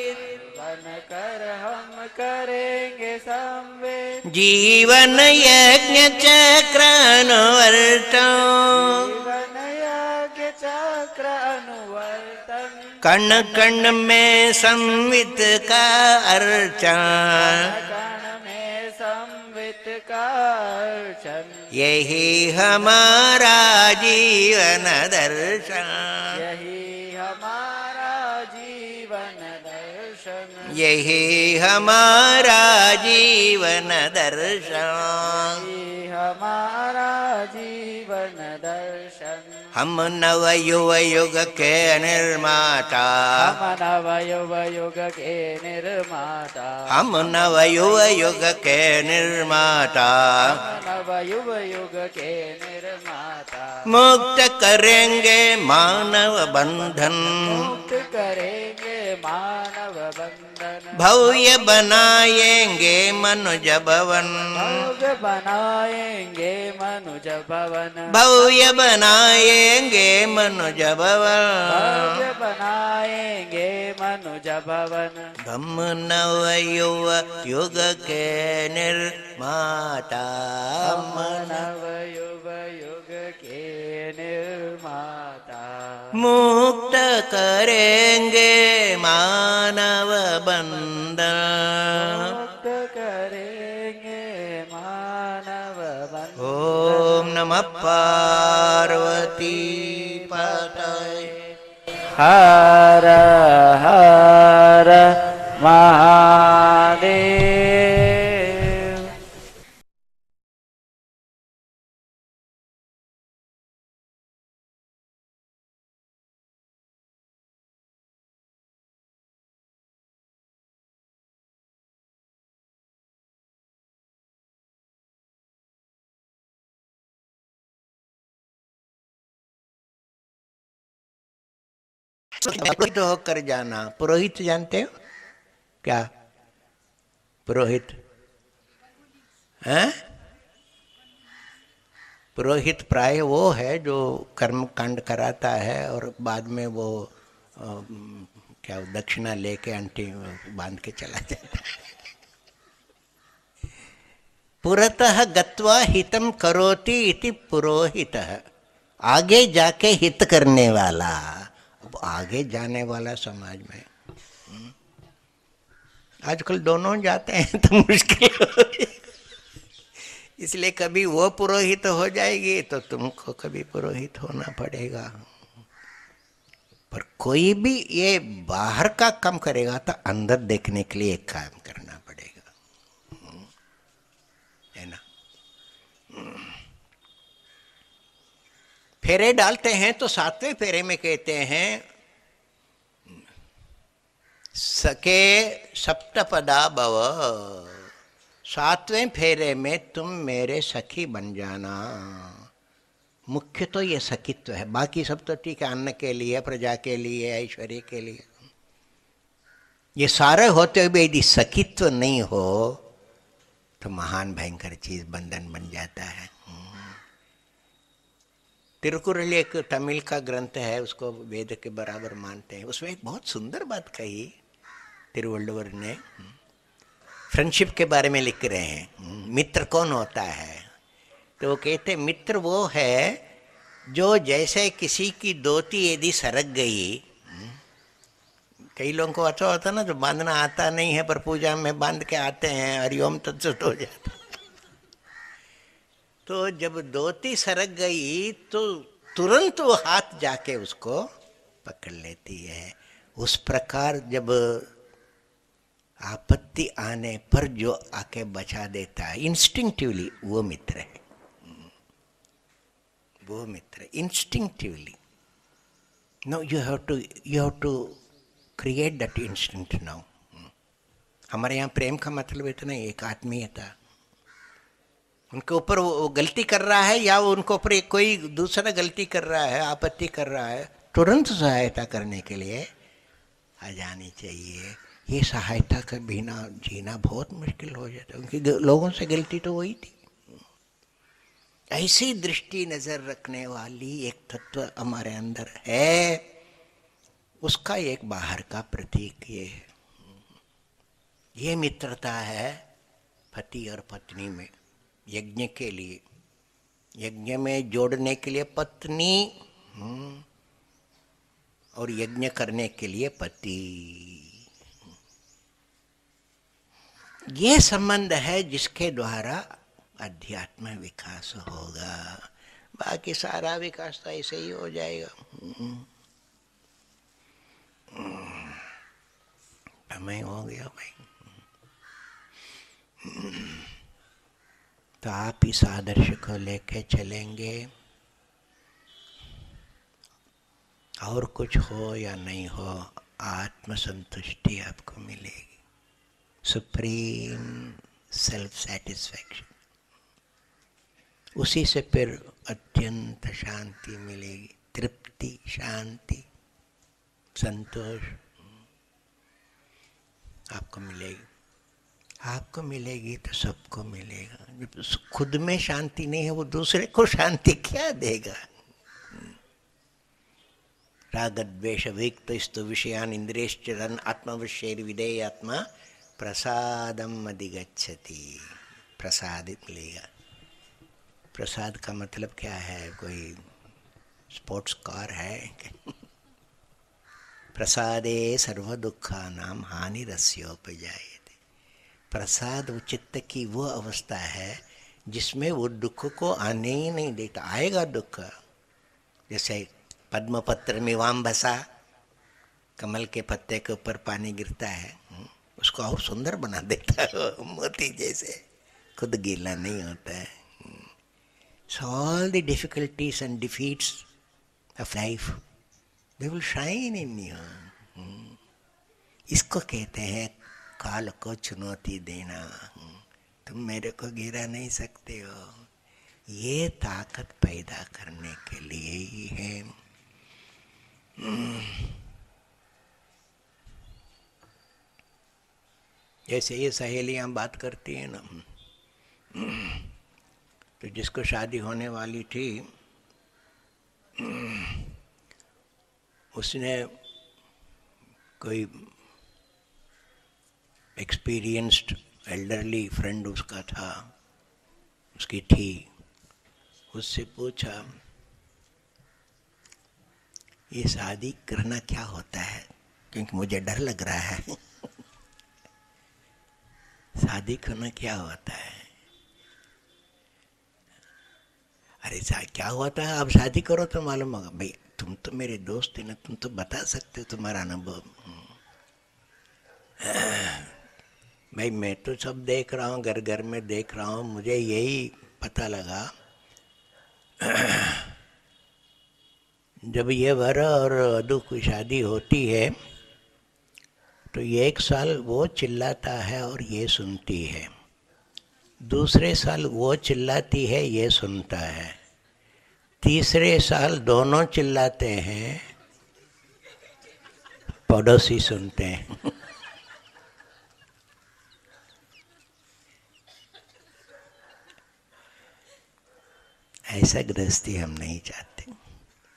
बन कर हम करेंगे संवेद। जीवन यज्ञ चक्र अनुवर्तन, जीवन यज्ञ चक्र अनुवर्तन। कण कण में संवित का अर्चन, कण में संवित का अर्चन। यही हमारा जीवन दर्शन, यही हमारा जीवन दर्शन। यही हमारा जीवन दर्शन, यही हमारा जीवन दर्शन। हम नव युव युग के निर्माता, हम नव युग युग के निर्माता। हम नव युव युग के निर्माता, हम नव युग युग के निर्माता। मुक्त करेंगे मानव बंधन, मुक्त करेंगे मानव बंधन। भव्य बनाएंगे मनुज भवन, भव्य बनाएंगे मनुज भवन। भव्य बनाएंगे मनुज भवन, भव्य बनाएंगे मनुज भवन। हम नव युव युग के निर्माता, हम नव युग युग के निर्माता। मुक्त करेंगे मानव बंधन, मुक्त करेंगे मानव बंधन। ओम नमः पार्वती पतये। हर हर महादेव। पुरोहित होकर जाना। पुरोहित जानते हो क्या? पुरोहित हैं? पुरोहित प्राय वो है जो कर्म कांड कराता है और बाद में वो क्या दक्षिणा लेके अंटी बांध के चला जाता है। पुरतः गत्वा हितम करोति इति पुरोहितः, आगे जाके हित करने वाला। अब आगे जाने वाला समाज में आजकल दोनों जाते हैं तो मुश्किल हो गई। इसलिए कभी वो पुरोहित हो जाएगी तो तुमको कभी पुरोहित होना पड़ेगा। पर कोई भी ये बाहर का काम करेगा तो अंदर देखने के लिए एक काम करना पड़ेगा, है ना। फेरे डालते हैं तो सातवें फेरे में कहते हैं सके सप्तपदा भव, सातवें फेरे में तुम मेरे सखी बन जाना। मुख्य तो ये सखित्व है, बाकी सब तो ठीक है, अन्न के लिए, प्रजा के लिए, ऐश्वर्य के लिए, ये सारे होते हुए यदि सखित्व नहीं हो तो महान भयंकर चीज बंधन बन जाता है। तिरुकुरल एक तमिल का ग्रंथ है, उसको वेद के बराबर मानते हैं। उसमें एक बहुत सुंदर बात कही तिरुवल्लुवर ने, फ्रेंडशिप के बारे में लिख रहे हैं, मित्र कौन होता है। तो वो कहते मित्र वो है जो जैसे किसी की धोती यदि सरक गई, कई लोगों को अच्छा होता ना जो बांधना आता नहीं है पर पूजा में बांध के आते हैं, हरिओम तत्सत हो जाता। तो जब धोती सरक गई तो तुरंत वो हाथ जाके उसको पकड़ लेती है। उस प्रकार जब आपत्ति आने पर जो आके बचा देता है इंस्टिंक्टिवली, वो मित्र है, वो मित्र instinctively. No you have to create that instinct now. हमारे यहाँ प्रेम का मतलब इतना एक आत्मीयता, उनके ऊपर वो गलती कर रहा है या वो उनके ऊपर कोई दूसरा गलती कर रहा है, आपत्ति कर रहा है, तुरंत सहायता करने के लिए आ जानी चाहिए। ये सहायता के बिना जीना बहुत मुश्किल हो जाता है, क्योंकि लोगों से गलती तो वही थी। ऐसी दृष्टि नजर रखने वाली एक तत्व हमारे अंदर है, उसका एक बाहर का प्रतीक ये है। ये मित्रता है पति और पत्नी में, यज्ञ के लिए, यज्ञ में जोड़ने के लिए पत्नी और यज्ञ करने के लिए पति। ये संबंध है जिसके द्वारा अध्यात्म विकास होगा, बाकी सारा विकास तो ऐसे ही हो जाएगा। समय हो गया भाई, तो आप इस आदर्श को लेके चलेंगे, और कुछ हो या नहीं हो, आत्म संतुष्टि आपको मिलेगी, सुप्रीम सेल्फ सेटिस्फैक्शन। उसी से फिर अत्यंत शांति मिलेगी, तृप्ति, शांति, संतोष आपको मिलेगी। आपको मिलेगी तो सबको मिलेगा। जब खुद में शांति नहीं है, वो दूसरे को शांति क्या देगा। राग द्वेष विक्त स्तु विषयान इंद्रियश्चरन् आत्मवश्यैर् विधेयात्मा प्रसादम अधिगच्छति। प्रसाद मिलेगा। प्रसाद का मतलब क्या है, कोई स्पोर्ट्स कार है? प्रसादे सर्व दुखानां हानिरस्योपजायते। प्रसाद चित्त की वो अवस्था है जिसमें वो दुख को आने ही नहीं देता। आएगा दुख, जैसे पद्मपत्र में वाम बसा, कमल के पत्ते के ऊपर पानी गिरता है, उसको और सुंदर बना देता है, मोती जैसे, खुद गीला नहीं होता है। So all the difficulties and defeats of life, they will shine in you. इसको कहते हैं काल को चुनौती देना। तुम मेरे को गिरा नहीं सकते हो, ये ताकत पैदा करने के लिए ही है। जैसे ये सहेलियां बात करती हैं ना, तो जिसको शादी होने वाली थी उसने कोई एक्सपीरियंस्ड एल्डरली फ्रेंड उसका था, उसकी थी, उससे पूछा ये शादी करना क्या होता है, क्योंकि मुझे डर लग रहा है। शादी करना क्या होता है? अरे क्या होता है, आप शादी करो तो मालूम होगा। भाई तुम तो मेरे दोस्त है ना, तुम तो बता सकते हो तुम्हारा अनुभव। भाई मैं तो सब देख रहा हूँ, घर घर में देख रहा हूँ, मुझे यही पता लगा जब ये वर और वधू की शादी होती है तो ये एक साल वो चिल्लाता है और ये सुनती है, दूसरे साल वो चिल्लाती है ये सुनता है, तीसरे साल दोनों चिल्लाते हैं, पड़ोसी सुनते हैं। ऐसा गृहस्थी हम नहीं चाहते।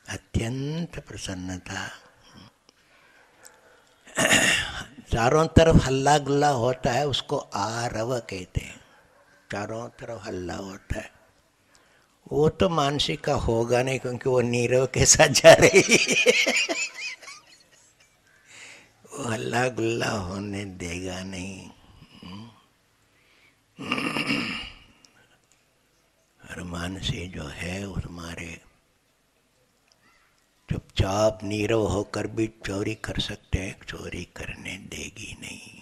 अत्यंत प्रसन्नता, चारों तरफ हल्ला गुल्ला होता है, उसको आरव कहते हैं। चारों तरफ हल्ला होता है, वो तो मानसिक का होगा नहीं, क्योंकि वो नीरव के साथ जा रही है। वो हल्ला गुल्ला होने देगा नहीं। और मानसी जो है वो तुम्हारे चुपचाप नीरव होकर भी चोरी कर सकते हैं, चोरी करने देगी नहीं।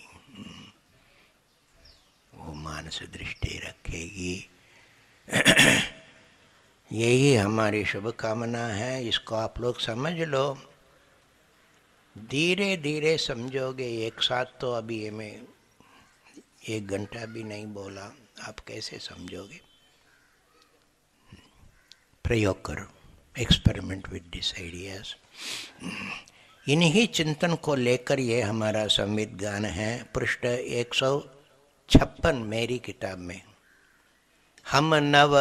वो मानस दृष्टि रखेगी। यही हमारी शुभकामना है, इसको आप लोग समझ लो। धीरे धीरे समझोगे, एक साथ तो अभी ये मैं 1 घंटा भी नहीं बोला, आप कैसे समझोगे? प्रयोग करो, एक्सपेरिमेंट विद दिस आइडियाज। इन्हीं चिंतन को लेकर ये हमारा संवित गान है, पृष्ठ 156 मेरी किताब में। हम नव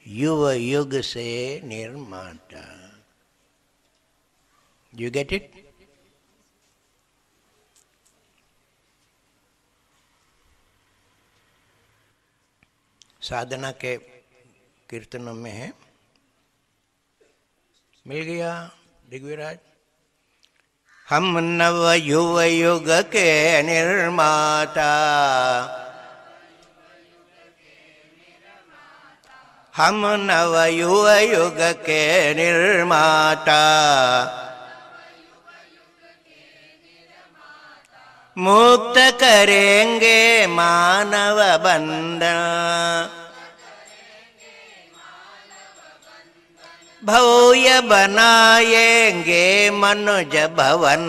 युव युग से निर्माता। You get it? साधना के कीर्तनों में है, मिल गया दिग्विराज। हम नव युव युग के निर्माता, हम नव युव युग के निर्माता, मुक्त करेंगे मानव बंधन, भव्य बनाएंगे मनुज भवन,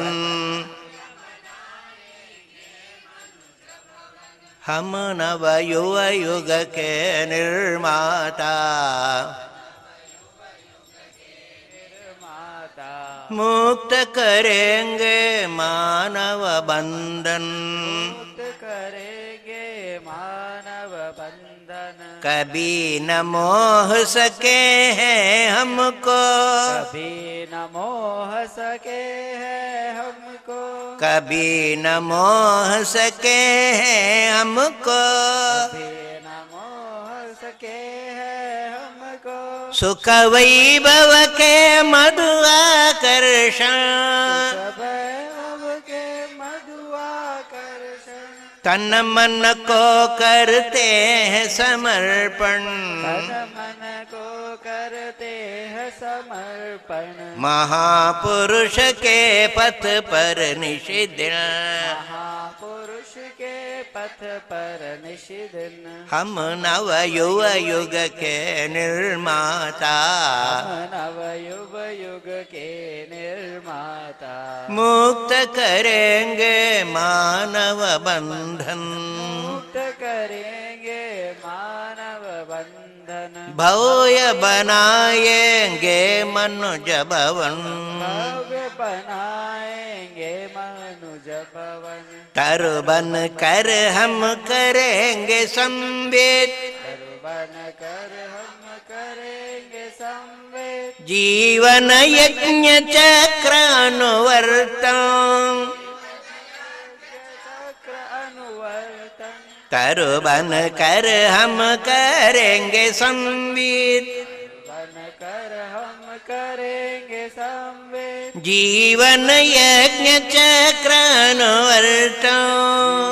हम नव युव युग के निर्माता, मुक्त करेंगे मानव बंधन, कभी न मोह सके हैं हमको, कभी न मोह सके है हमको, कभी न मोह सके हैं हमको, कभी न मोह सके है हमको, सुख वैभव के मधु आकर्षण, तन मन को करते हैं समर्पण, तन मन को करते हैं समर्पण, महापुरुष के पथ पर निषिद्ध, महापुरुष के पथ पर निषिद्ध, हम नव युव युग के निर्माता, हम नव युग युग के निर्माता, मुक्त करेंगे मानव बंधन, मुक्त करेंगे मानव बंधन, भव्य बनाएंगे मनुज भवन, भव्य बनाएंगे मनुज भवन, तरबन कर हम करेंगे संवेद, बन कर हम करेंगे संवेद, जीवन यज्ञ चक्र अनुवर्तन, चक्र अनुवर्तन, तरु बन कर हम करेंगे संवीर, बनकर हम करेंगे संवेद, जीवन यज्ञ चक्र अनुवर्तन,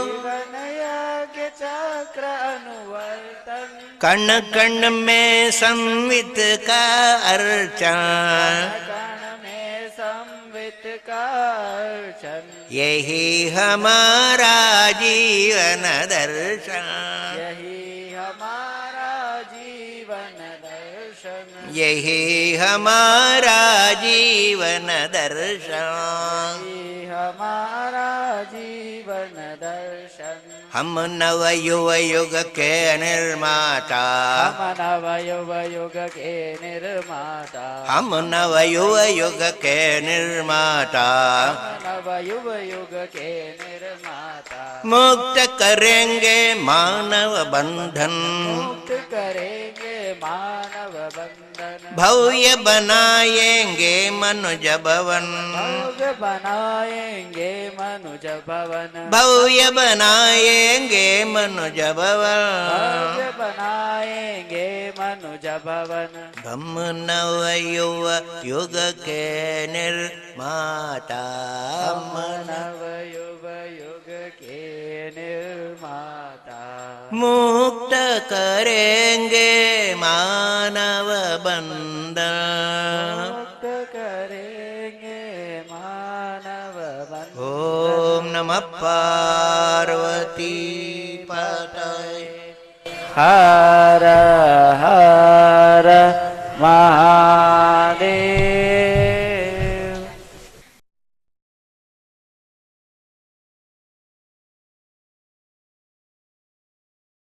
जीवन यज्ञ चक्र अनुवर्तन, कण कण में संवित का अर्चन, कण में संवित का अर्चन, यही हमारा जीवन दर्शन, यही हमारा जीवन दर्शन, यही हमारा जीवन दर्शन। यही हमारा जीवन दर्शन। हम नव युव युग के निर्माता, हम नव युव युग के निर्माता, हम नव युव युग के निर्माता, हम नव युव युग के निर्माता, मुक्त करेंगे मानव बंधन, मुक्त करेंगे मानव बंधन, भव्य बनाएंगे मनुज भवन, भव्य बनाएंगे मनुज भवन, भव्य बनाएंगे मनुज भवन, भव्य बनाएंगे मनुज भवन। हम नव युव युग के निर्माता, हम नव युव युग के निर्माता, मुक्त करेंगे मानव बंधन। मुक्त करेंगे मानव बंधन। ओम नमः पार्वती पतये। हर